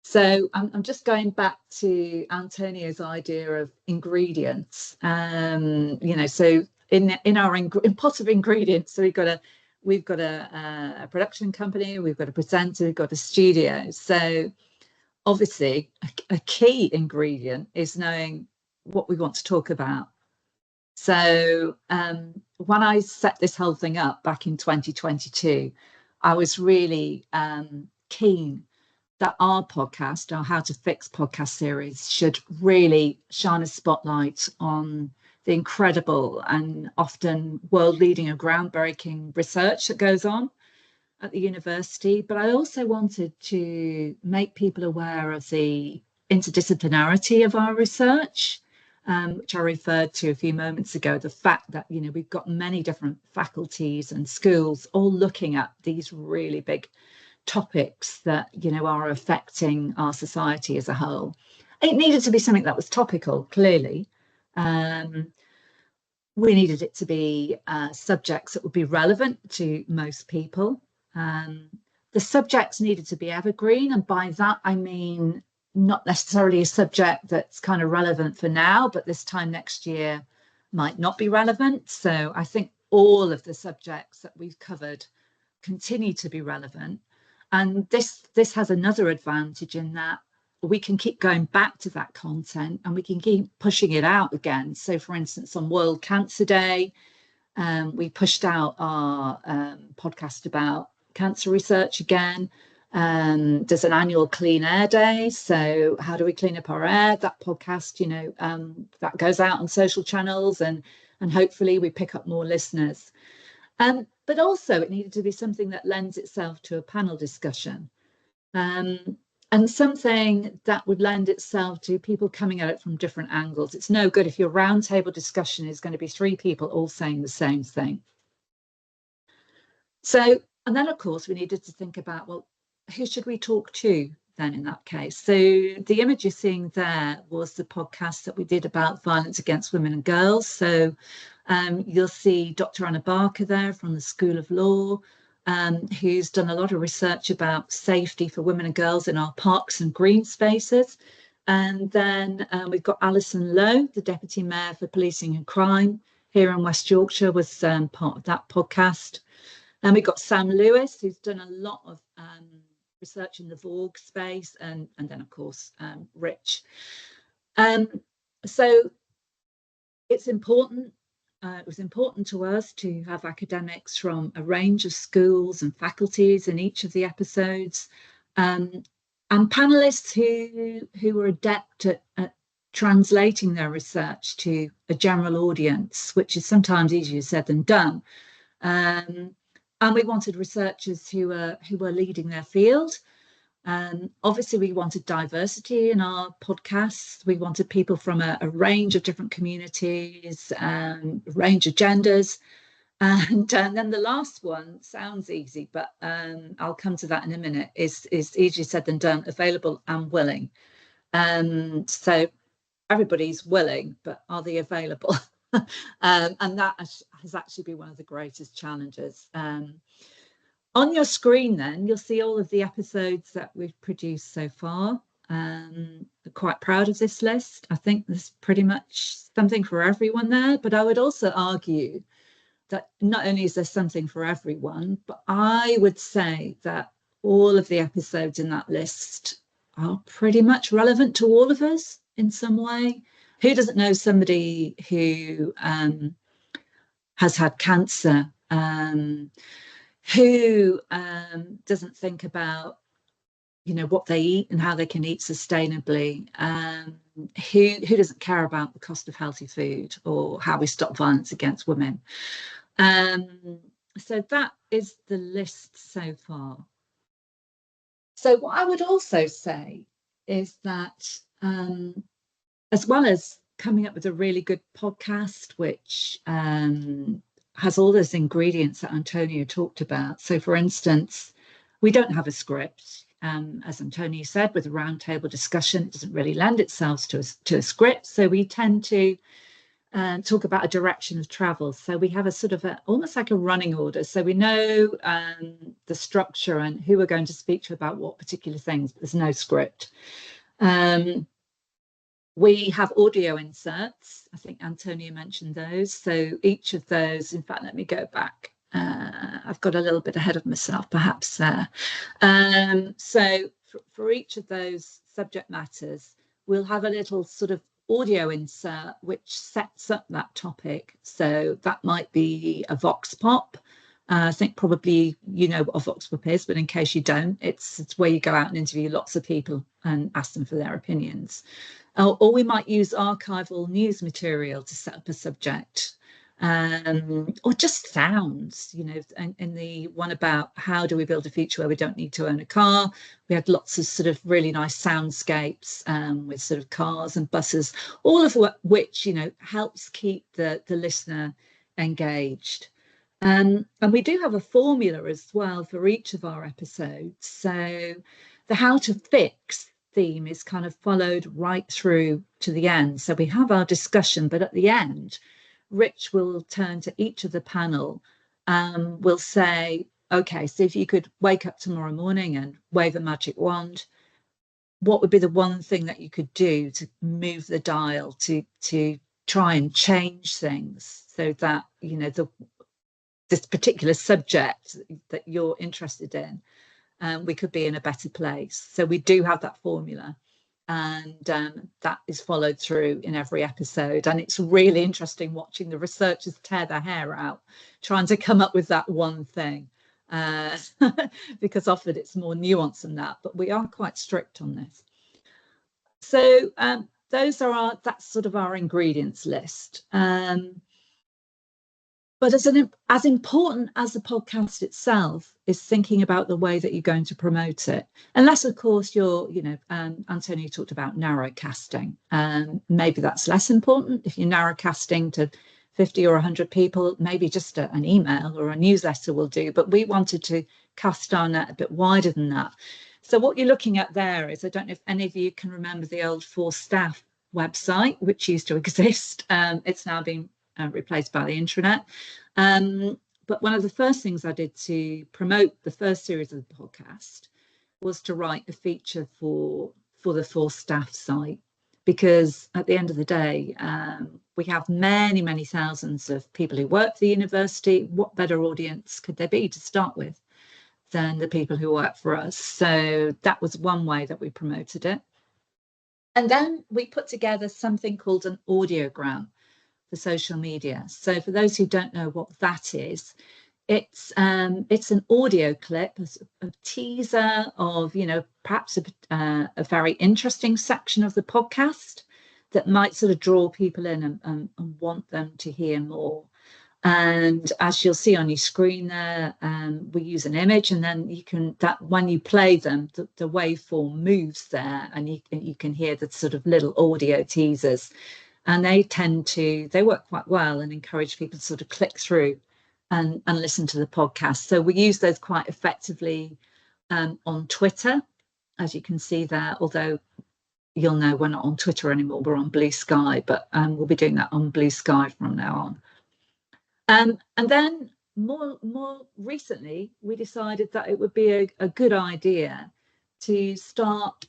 So I'm just going back to Antonio's idea of ingredients. So in our pot of ingredients, so we've got a production company, we've got a presenter, we've got a studio. So obviously a key ingredient is knowing what we want to talk about. So when I set this whole thing up back in 2022, I was really keen that our podcast, our How to Fix podcast series, should really shine a spotlight on the incredible and often world-leading and groundbreaking research that goes on at the university. But I also wanted to make people aware of the interdisciplinarity of our research, which I referred to a few moments ago, the fact that, we've got many different faculties and schools all looking at these really big topics that, are affecting our society as a whole. It needed to be something that was topical, clearly. We needed it to be subjects that would be relevant to most people. The subjects needed to be evergreen, and by that I mean not necessarily a subject that's kind of relevant for now, but this time next year might not be relevant. So I think all of the subjects that we've covered continue to be relevant. And this has another advantage in that we can keep going back to that content and we can keep pushing it out again. So for instance, on World Cancer Day, we pushed out our podcast about cancer research again. There's an annual Clean Air Day. So how do we clean up our air? That podcast, that goes out on social channels and hopefully we pick up more listeners. But also it needed to be something that lends itself to a panel discussion, and something that would lend itself to people coming at it from different angles. It's no good if your roundtable discussion is going to be 3 people all saying the same thing. So, and then of course we needed to think about, well, who should we talk to then in that case? So the image you're seeing there was the podcast that we did about violence against women and girls. So you'll see Dr. Anna Barker there from the School of Law, who's done a lot of research about safety for women and girls in our parks and green spaces. And then we've got Alison Lowe, the Deputy Mayor for Policing and Crime here in West Yorkshire, was part of that podcast. And we've got Sam Lewis, who's done a lot of research in the Vorg space, and then of course Rich. So it's important. It was important to us to have academics from a range of schools and faculties in each of the episodes, and panelists who were adept at translating their research to a general audience, which is sometimes easier said than done. And we wanted researchers who were leading their field. Obviously, we wanted diversity in our podcasts. We wanted people from a range of different communities, a range of genders. And then the last one sounds easy, but I'll come to that in a minute, is easier said than done, available and willing. So everybody's willing, but are they available? And that has actually been one of the greatest challenges. On your screen then, you'll see all of the episodes that we've produced so far. I'm quite proud of this list. I think there's pretty much something for everyone there, but I would also argue that not only is there something for everyone, but I would say that all of the episodes in that list are pretty much relevant to all of us in some way. Who doesn't know somebody who has had cancer? Who doesn't think about, you know, what they eat and how they can eat sustainably? Who doesn't care about the cost of healthy food or how we stop violence against women? So that is the list so far. So what I would also say is that as well as coming up with a really good podcast, which has all those ingredients that Antonio talked about. So for instance, we don't have a script. As Antonio said, with a roundtable discussion, it doesn't really lend itself to a script. So we tend to talk about a direction of travel. So we have a sort of almost like a running order. So we know the structure and who we're going to speak to about what particular things, but there's no script. We have audio inserts. I think Antonio mentioned those. So each of those, in fact, let me go back. I've got a little bit ahead of myself, perhaps there. So for each of those subject matters, we'll have a little sort of audio insert which sets up that topic. So that might be a vox pop. I think probably you know what a vox pop is, but in case you don't, it's where you go out and interview lots of people and ask them for their opinions. Or we might use archival news material to set up a subject, or just sounds, you know. In the one about how do we build a future where we don't need to own a car, we had lots of sort of really nice soundscapes with sort of cars and buses, all of which, you know, helps keep the listener engaged. And we do have a formula as well for each of our episodes. So the how to fix theme is kind of followed right through to the end. So we have our discussion, but at the end, Rich will turn to each of the panel and will say, okay, so if you could wake up tomorrow morning and wave a magic wand, what would be the one thing that you could do to move the dial to try and change things so that, you know, this particular subject that you're interested in, we could be in a better place. So we do have that formula, and that is followed through in every episode. And it's really interesting watching the researchers tear their hair out trying to come up with that one thing, because often it's more nuanced than that, but we are quite strict on this. So that's sort of our ingredients list. But as important as the podcast itself is thinking about the way that you're going to promote it. Unless, of course, you're, you know, Antonio talked about narrowcasting. Maybe that's less important. If you're narrowcasting to 50 or 100 people, maybe just an email or a newsletter will do. But we wanted to cast our net a bit wider than that. So what you're looking at there is, I don't know if any of you can remember the old For Staff website, which used to exist. It's now been replaced by the intranet. But one of the first things I did to promote the first series of the podcast was to write a feature for the For Staff site, because at the end of the day, we have many, many thousands of people who work for the university. What better audience could there be to start with than the people who work for us? So that was one way that we promoted it. And then we put together something called an audiogram for social media. So for those who don't know what that is, it's an audio clip, a teaser of, you know, perhaps a very interesting section of the podcast that might sort of draw people in and want them to hear more. And as you'll see on your screen there, we use an image, and then when you play them, the waveform moves there, and you can hear the sort of little audio teasers. And they work quite well and encourage people to sort of click through and listen to the podcast. So we use those quite effectively on Twitter, as you can see there, although you'll know we're not on Twitter anymore, we're on Blue Sky, but we'll be doing that on Blue Sky from now on. And then more recently, we decided that it would be a good idea to start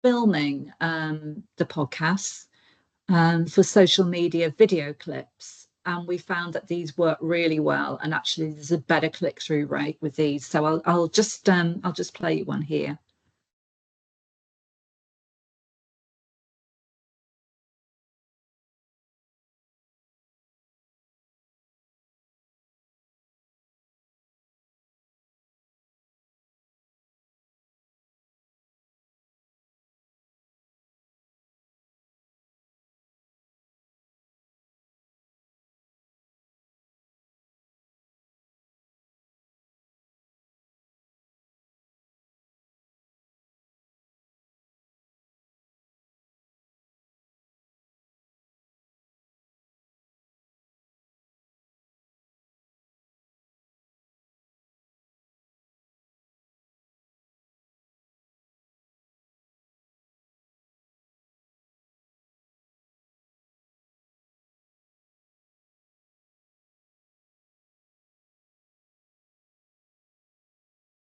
filming the podcasts for social media video clips. and we found that these work really well, and actually there's a better click-through rate with these. So I'll just play you one here.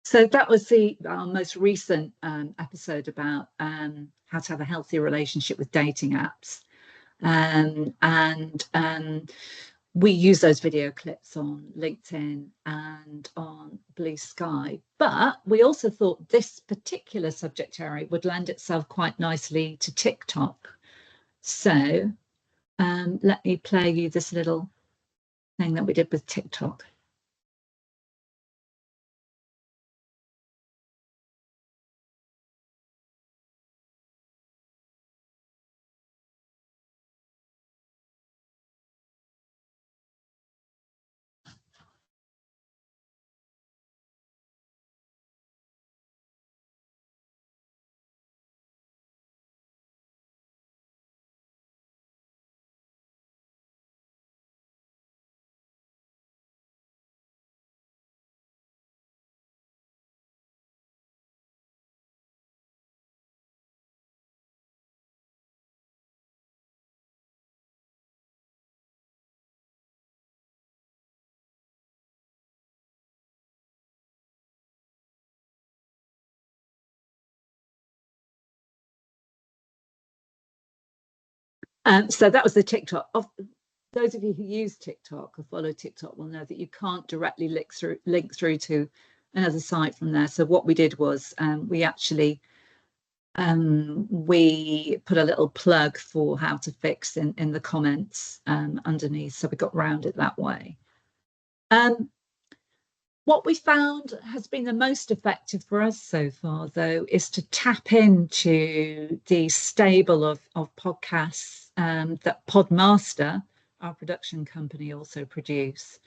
So that was our most recent episode about how to have a healthy relationship with dating apps. And we use those video clips on LinkedIn and on Blue Sky. But we also thought this particular subject area would lend itself quite nicely to TikTok. So let me play you this little thing that we did with TikTok. So that was the TikTok. Those of you who use TikTok or follow TikTok will know that you can't directly link through to another site from there. So what we did was we actually we put a little plug for how to fix in the comments underneath. So we got around it that way. What we found has been the most effective for us so far, though, is to tap into the stable of podcasts that Podmaster, our production company, also produce.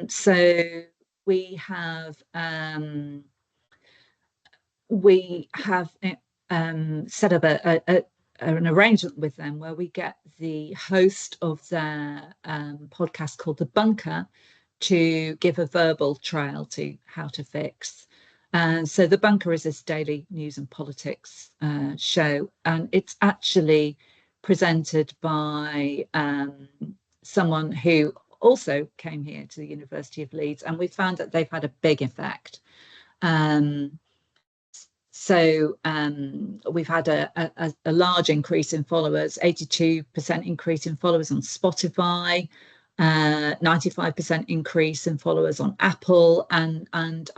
So we have set up an arrangement with them where we get the host of their podcast called The Bunker to give a verbal trial to how to fix. And so The Bunker is this daily news and politics show, and it's actually presented by someone who also came here to the University of Leeds, and we found that they've had a big effect. So we've had a large increase in followers, 82% increase in followers on Spotify, 95% increase in followers on Apple, and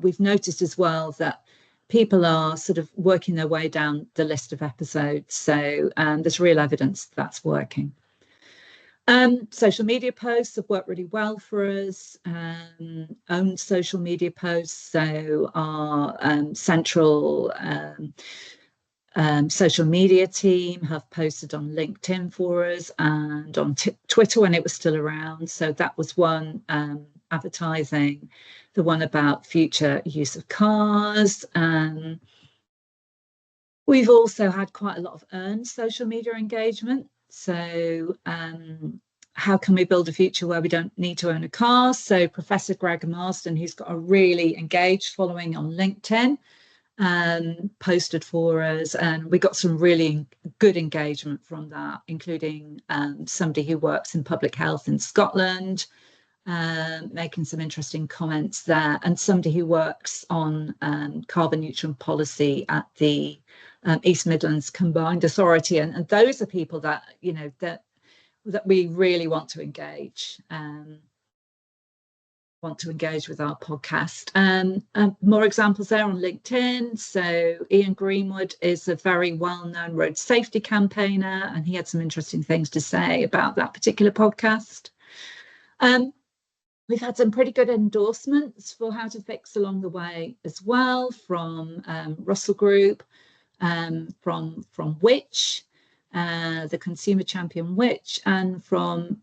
we've noticed as well that people are sort of working their way down the list of episodes. So there's real evidence that's working. Social media posts have worked really well for us. Owned social media posts, so our central social media team have posted on LinkedIn for us and on Twitter when it was still around. So that was one advertising, the one about future use of cars. We've also had quite a lot of earned social media engagement. So how can we build a future where we don't need to own a car? So Professor Greg Marsden, who's got a really engaged following on LinkedIn, posted for us, and we got some really good engagement from that, including somebody who works in public health in Scotland, making some interesting comments there, and somebody who works on carbon neutral policy at the East Midlands Combined Authority, and those are people that, you know, that that we really want to engage with our podcast. More examples there on LinkedIn. So Ian Greenwood is a very well-known road safety campaigner, and he had some interesting things to say about that particular podcast. We've had some pretty good endorsements for How to Fix along the way as well, from Russell Group, from Which, the consumer champion Which, and from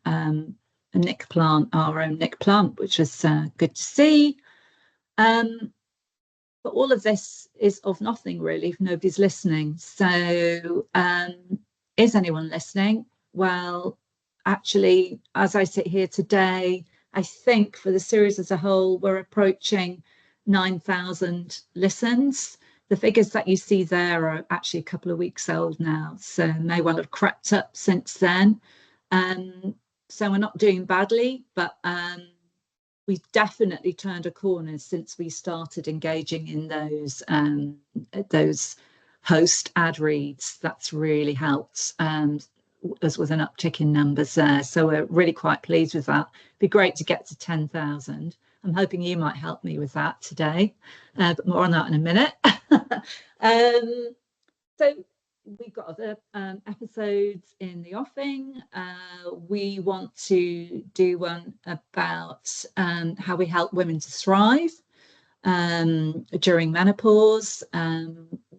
Nick Plant, our own Nick Plant, which was good to see. But all of this is of nothing really if nobody's listening. So is anyone listening? Well, actually, as I sit here today, I think for the series as a whole, we're approaching 9,000 listens. The figures that you see there are actually a couple of weeks old now, so may well have crept up since then. So we're not doing badly, but we've definitely turned a corner since we started engaging in those host ad reads. That's really helped us with an uptick in numbers there. So we're really quite pleased with that. It'd be great to get to 10,000. I'm hoping you might help me with that today, but more on that in a minute. So we've got other episodes in the offing. We want to do one about how we help women to thrive during menopause.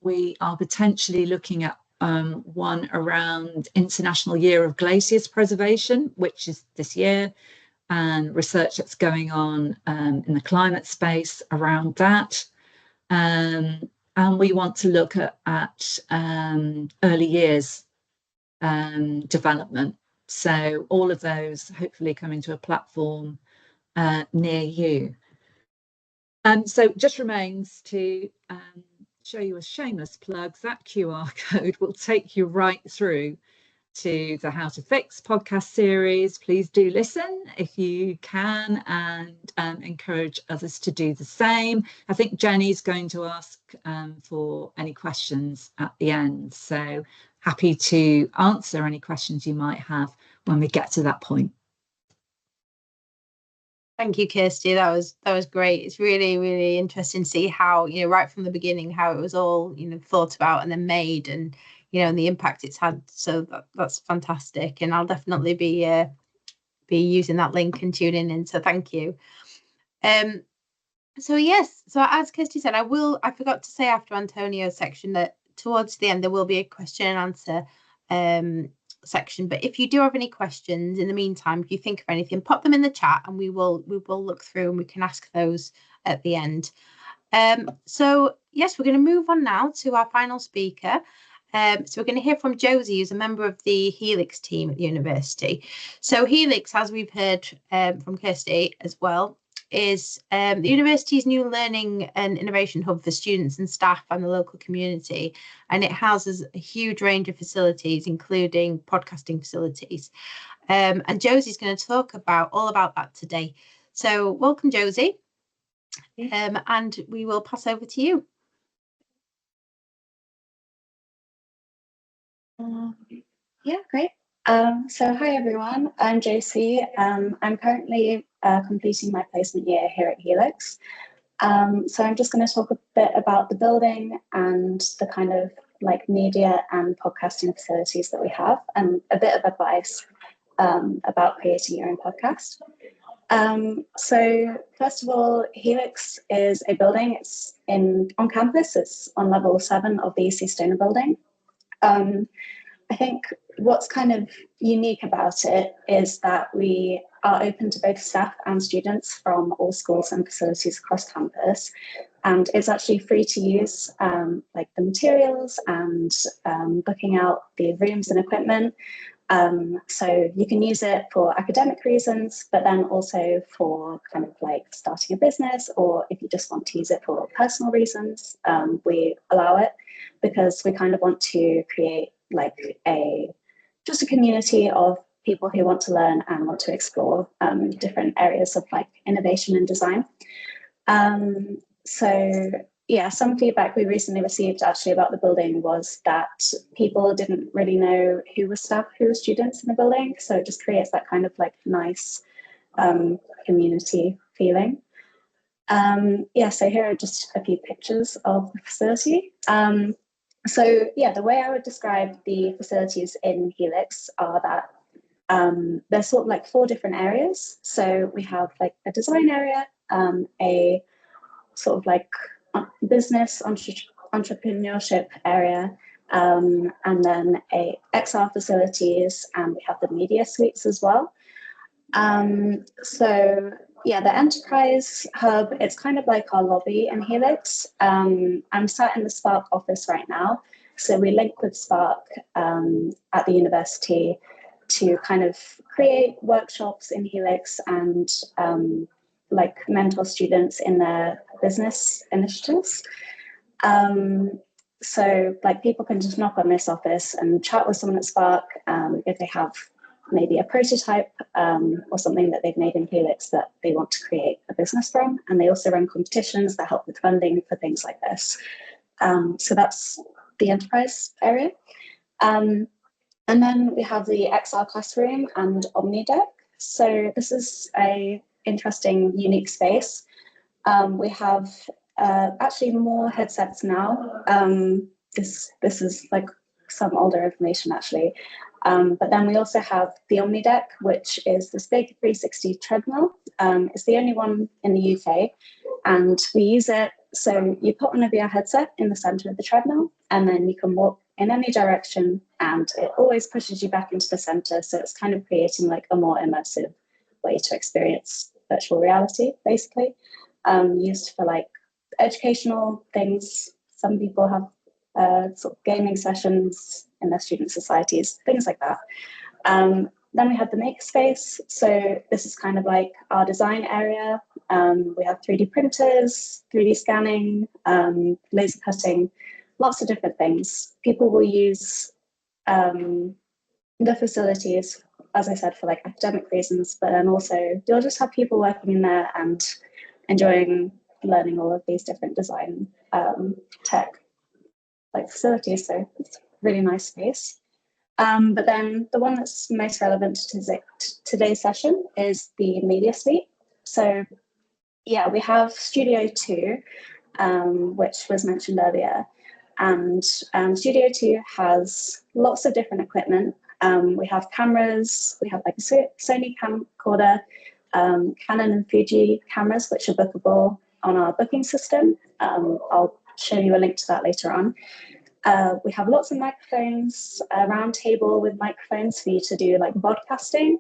We are potentially looking at one around International Year of Glaciers Preservation, which is this year, and research that's going on in the climate space around that. And we want to look at early years development. So all of those hopefully coming to a platform near you. So just remains to show you a shameless plug. That QR code will take you right through to the How to Fix podcast series. Please do listen if you can, and encourage others to do the same. I think Jenny's going to ask for any questions at the end, so happy to answer any questions you might have when we get to that point. Thank you, Kersti. That was great. It's really, really interesting to see how, right from the beginning, how it was all, thought about and then made, and, and the impact it's had. So that's fantastic. And I'll definitely be using that link and tuning in. So thank you. So yes, so as Kersti said, I forgot to say after Antonio's section that towards the end, there will be a question and answer section. But if you do have any questions in the meantime, if you think of anything, pop them in the chat and we will look through and we can ask those at the end. So yes, we're going to move on now to our final speaker. So we're going to hear from Josie, who's a member of the Helix team at the university. So Helix, as we've heard from Kersti as well, is the university's new learning and innovation hub for students and staff and the local community, and it houses a huge range of facilities, including podcasting facilities. And Josie's going to talk all about that today. So welcome, Josie, and we will pass over to you. Yeah, great. So hi everyone, I'm Josie. I'm currently completing my placement year here at Helix. So I'm just going to talk a bit about the building and the kind of media and podcasting facilities that we have, and a bit of advice about creating your own podcast. So first of all, Helix is a building. It's on campus. It's on level 7 of the EC Stoner building. I think what's kind of unique about it is that we are open to both staff and students from all schools and facilities across campus, and it's actually free to use, the materials and booking out the rooms and equipment. So you can use it for academic reasons, but then also for kind of starting a business, or if you just want to use it for personal reasons, we allow it, because we kind of want to create just a community of people who want to learn and want to explore different areas of innovation and design. So yeah, some feedback we recently received actually about the building was that people didn't really know who was staff, who was students in the building. So it just creates that kind of like nice community feeling. Yeah, so here are just a few pictures of the facility. So yeah, the way I would describe the facilities in Helix are that there's sort of like 4 different areas. So we have like a design area, a sort of like business entrepreneurship area, and then a XR facilities, and we have the media suites as well. So yeah, the enterprise hub, it's kind of like our lobby in Helix. I'm sat in the Spark office right now. So we link with Spark at the university to kind of create workshops in Helix and like mentor students in their business initiatives. So like people can just knock on this office and chat with someone at Spark if they have maybe a prototype or something that they've made in Helix that they want to create a business from. And they also run competitions that help with funding for things like this. So that's the enterprise area. And then we have the XR classroom and OmniDeck. So this is a interesting, unique space. We have actually more headsets now. This is like some older information actually. But then we also have the OmniDeck, which is this big 360 treadmill. It's the only one in the UK, and we use it. So you put on a VR headset in the center of the treadmill, and then you can walk in any direction, and it always pushes you back into the center. So it's kind of creating like a more immersive way to experience virtual reality, basically. Used for like educational things. Some people have sort of gaming sessions in their student societies, things like that. Then we have the makerspace. So this is kind of like our design area. We have 3D printers, 3D scanning, laser cutting, lots of different things. People will use the facilities, as I said, for like academic reasons, but then also you'll just have people working in there and enjoying learning all of these different design tech like facilities. So it's a really nice space. But then the one that's most relevant to today's session is the media suite. So yeah, we have Studio 2, which was mentioned earlier. And Studio 2 has lots of different equipment. We have cameras, we have like a Sony camcorder, Canon and Fuji cameras, which are bookable on our booking system. I'll show you a link to that later on. We have lots of microphones, a round table with microphones for you to do like podcasting,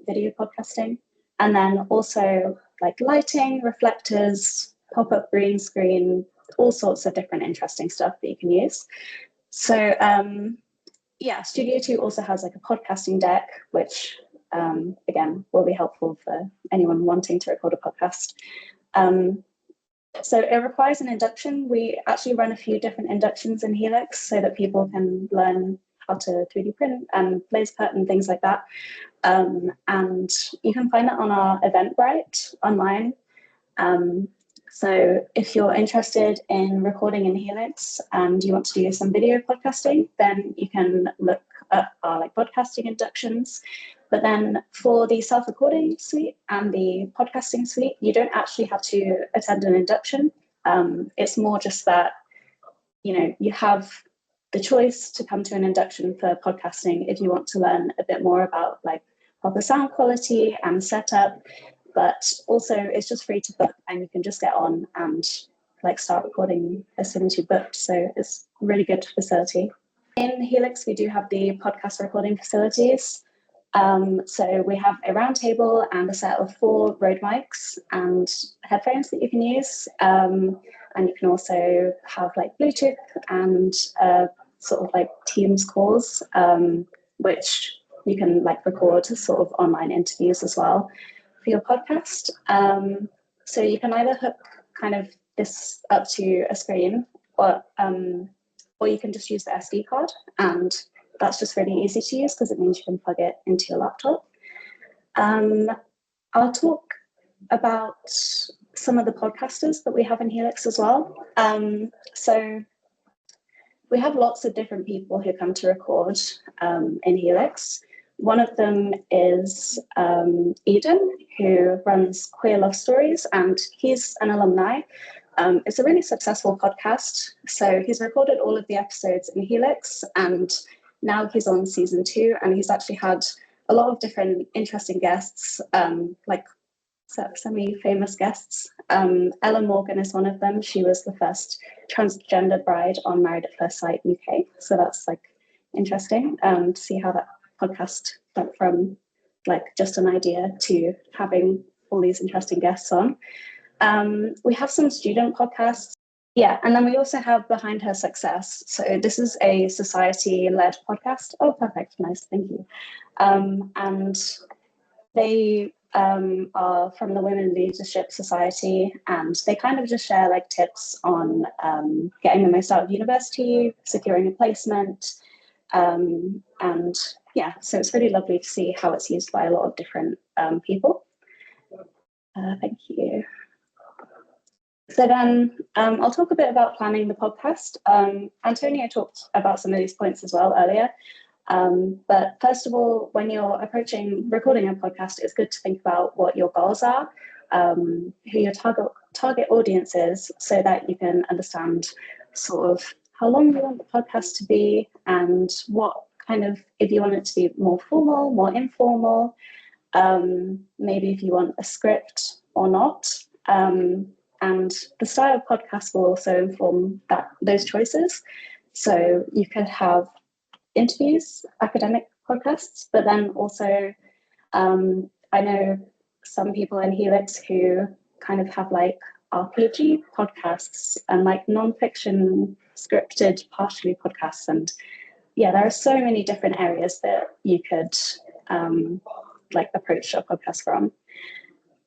video podcasting, and then also like lighting, reflectors, pop-up green screen, all sorts of different interesting stuff that you can use. So yeah, Studio 2 also has like a podcasting deck, which again will be helpful for anyone wanting to record a podcast. So it requires an induction. We actually run a few different inductions in Helix so that people can learn how to 3D print and laser cut and things like that. And you can find that on our Eventbrite online. So if you're interested in recording in Helix and you want to do some video podcasting, then you can look at our like podcasting inductions. But then for the self-recording suite and the podcasting suite, you don't actually have to attend an induction. It's more just that, you know, you have the choice to come to an induction for podcasting if you want to learn a bit more about like proper sound quality and setup. But also it's just free to book and you can just get on and like start recording as soon as you booked. So it's a really good facility. In Helix, we do have the podcast recording facilities. So we have a round table and a set of 4 Rode mics and headphones that you can use. And you can also have like Bluetooth and sort of like Teams calls, which you can like record sort of online interviews as well for your podcast. So you can either hook kind of this up to a screen or you can just use the SD card, and that's just really easy to use because it means you can plug it into your laptop. I'll talk about some of the podcasters that we have in Helix as well. So we have lots of different people who come to record in Helix. One of them is Eden, who runs Queer Love Stories, and he's an alumni. It's a really successful podcast. So he's recorded all of the episodes in Helix, and now he's on season 2, and he's actually had a lot of different interesting guests, like semi-famous guests. Ella Morgan is one of them. She was the first transgender bride on Married at First Sight UK. So that's like interesting to see how that podcast went from like just an idea to having all these interesting guests on. We have some student podcasts. Yeah, and then we also have Behind Her Success. So this is a society-led podcast. Oh, perfect, nice, thank you. And they are from the Women Leadership Society, and they kind of just share like tips on getting the most out of university, securing a placement, and yeah, so it's really lovely to see how it's used by a lot of different people. Thank you. So then I'll talk a bit about planning the podcast. Antonio talked about some of these points as well earlier. But first of all, when you're approaching recording a podcast, it's good to think about what your goals are, who your target audience is, so that you can understand sort of how long you want the podcast to be, and what kind of, if you want it to be more formal, more informal, maybe if you want a script or not. And the style of podcast will also inform those choices. So you could have interviews, academic podcasts, but then also I know some people in Helix who kind of have like RPG podcasts and like non-fiction scripted partially podcasts, and yeah, there are so many different areas that you could like approach a podcast from.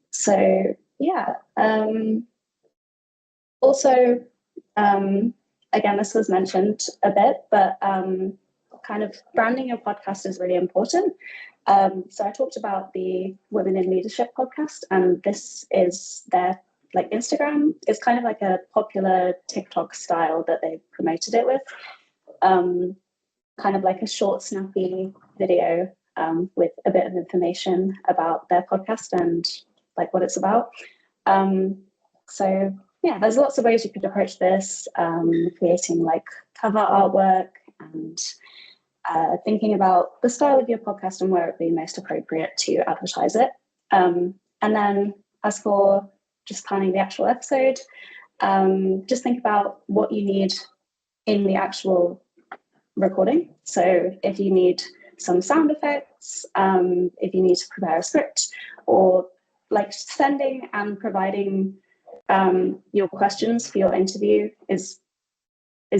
So yeah, also again, this was mentioned a bit, but kind of branding your podcast is really important. So I talked about the Women in Leadership podcast, and this is their like Instagram. It's kind of like a popular TikTok style that they promoted it with, kind of like a short, snappy video with a bit of information about their podcast and like what it's about. So yeah, there's lots of ways you could approach this, creating like cover artwork and thinking about the style of your podcast and where it would be most appropriate to advertise it. And then as for just planning the actual episode, just think about what you need in the actual recording. So if you need some sound effects, if you need to prepare a script, or like sending and providing your questions for your interview is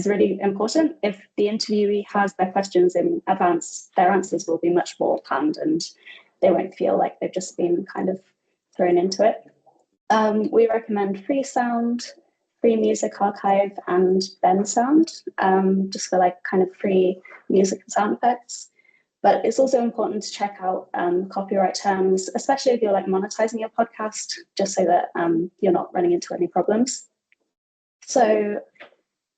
really important. If the interviewee has their questions in advance, their answers will be much more planned and they won't feel like they've just been kind of thrown into it. We recommend free sound, free music archive, and Ben sound, just for like kind of free music and sound effects. But it's also important to check out copyright terms, especially if you're like monetizing your podcast, just so that you're not running into any problems. So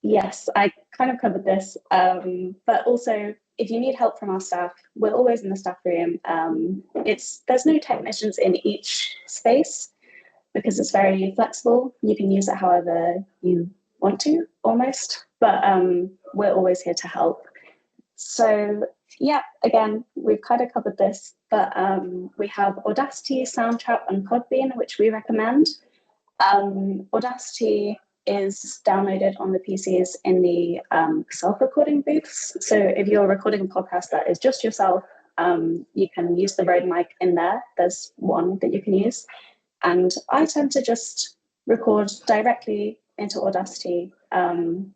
yes, I kind of covered this, but also if you need help from our staff, we're always in the staff room. There's no technicians in each space because it's very flexible. You can use it however you want to, almost, but we're always here to help. So yeah, again, we've kind of covered this, but we have Audacity, Soundtrap, and Podbean, which we recommend. Audacity is downloaded on the PCs in the self-recording booths. So if you're recording a podcast that is just yourself, you can use the Rode mic in there. There's one that you can use. And I tend to just record directly into Audacity, and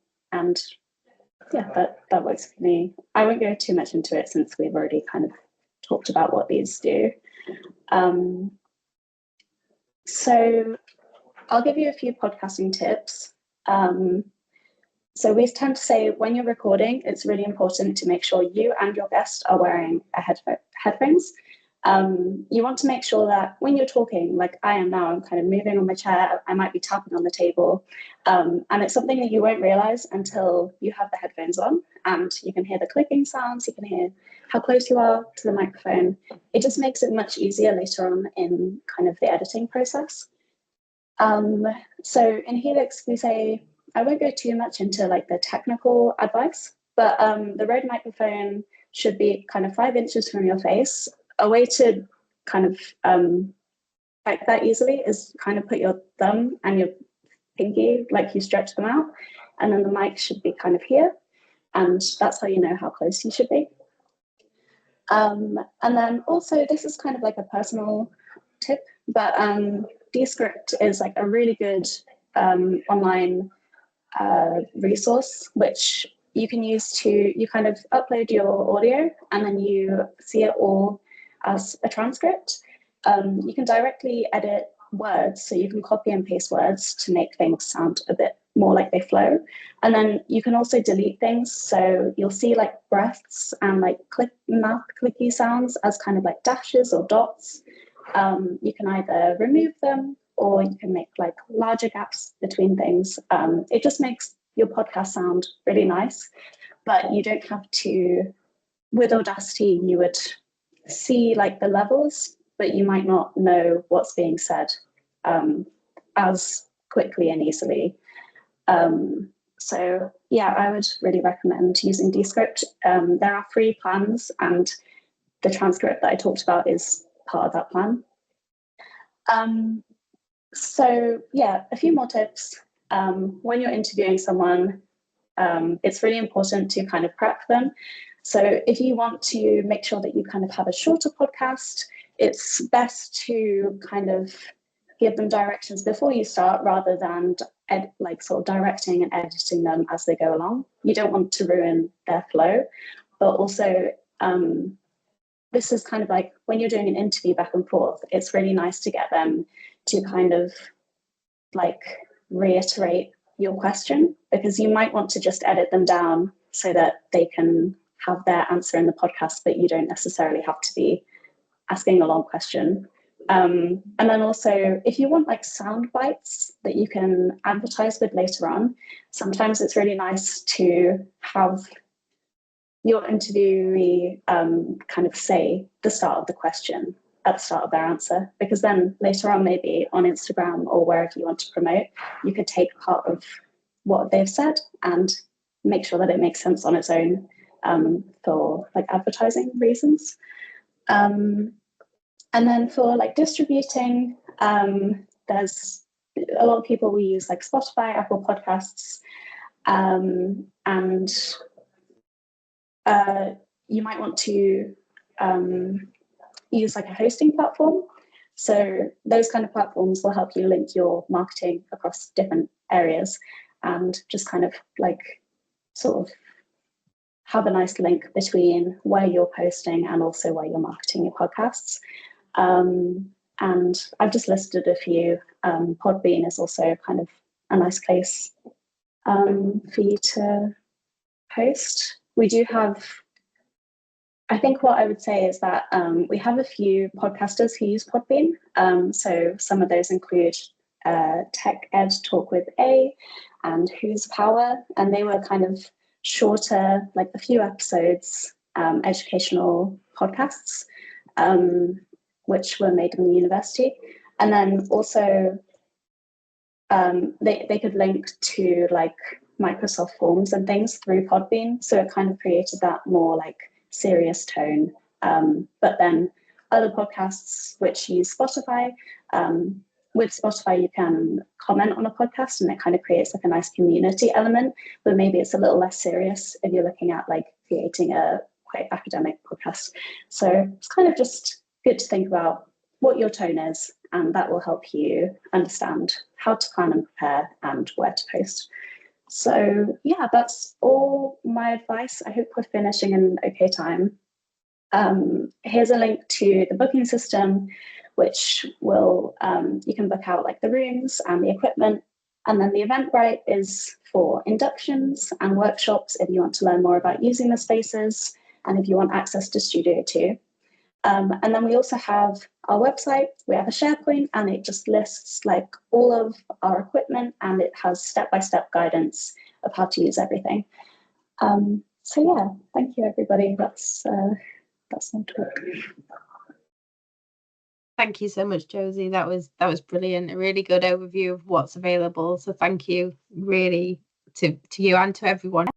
yeah, that works for me. I won't go too much into it since we've already kind of talked about what these do. So I'll give you a few podcasting tips. So we tend to say when you're recording, it's really important to make sure you and your guest are wearing headphones. You want to make sure that when you're talking, like I am now, I'm kind of moving on my chair, I might be tapping on the table, and it's something that you won't realize until you have the headphones on and you can hear the clicking sounds, you can hear how close you are to the microphone. It just makes it much easier later on in kind of the editing process. So in Helix, we say, I won't go too much into like the technical advice, but the Rode microphone should be kind of 5 inches from your face. A way to kind of check that easily is kind of put your thumb and your pinky, like you stretch them out, and then the mic should be kind of here, and that's how you know how close you should be. And then also, this is kind of like a personal tip, but Descript is like a really good online resource, which you can use to, you kind of upload your audio and then you see it all as a transcript. You can directly edit words, so you can copy and paste words to make things sound a bit more like they flow. And then you can also delete things, so you'll see like breaths and like mouth clicky sounds as kind of like dashes or dots. You can either remove them or you can make like larger gaps between things. It just makes your podcast sound really nice, but you don't have to, with Audacity, you would see like the levels, but you might not know what's being said as quickly and easily. So yeah, I would really recommend using Descript. There are free plans, and the transcript that I talked about is part of that plan. So yeah, a few more tips. When you're interviewing someone, it's really important to kind of prep them. So if you want to make sure that you kind of have a shorter podcast, it's best to kind of give them directions before you start, rather than like sort of directing and editing them as they go along. You don't want to ruin their flow, but also this is kind of like when you're doing an interview back and forth, it's really nice to get them to kind of like reiterate your question, because you might want to just edit them down so that they can have their answer in the podcast, but you don't necessarily have to be asking a long question. And then also, if you want like sound bites that you can advertise with later on, sometimes it's really nice to have your interviewee kind of say the start of the question at the start of their answer, because then later on, maybe on Instagram or wherever you want to promote, you could take part of what they've said and make sure that it makes sense on its own for like advertising reasons. And then for like distributing, there's a lot of people we use like Spotify, Apple Podcasts, and you might want to use like a hosting platform. So those kind of platforms will help you link your marketing across different areas and just kind of like sort of have a nice link between where you're posting and also where you're marketing your podcasts. And I've just listed a few. Podbean is also kind of a nice place for you to post. We do have, I think what I would say is that we have a few podcasters who use Podbean. So some of those include Tech Ed Talk with A and Who's Power, and they were kind of shorter, like a few episodes, educational podcasts, which were made in the university. And then also they could link to like Microsoft Forms and things through Podbean. So it kind of created that more like serious tone. But then other podcasts which use Spotify, with Spotify you can comment on a podcast and it kind of creates like a nice community element, but maybe it's a little less serious if you're looking at like creating a quite academic podcast. So it's kind of just good to think about what your tone is, and that will help you understand how to plan and prepare and where to post. So yeah, that's all my advice. I hope we're finishing in okay time. Here's a link to the booking system, which will, you can book out like the rooms and the equipment. And then the Eventbrite is for inductions and workshops if you want to learn more about using the spaces and if you want access to Studio 2. And then we also have our website, we have a SharePoint, and it just lists like all of our equipment, and it has step-by-step guidance of how to use everything. So yeah, thank you everybody. That's my talk. Thank you so much, Josie. That was brilliant. A really good overview of what's available. So thank you really to you and to everyone.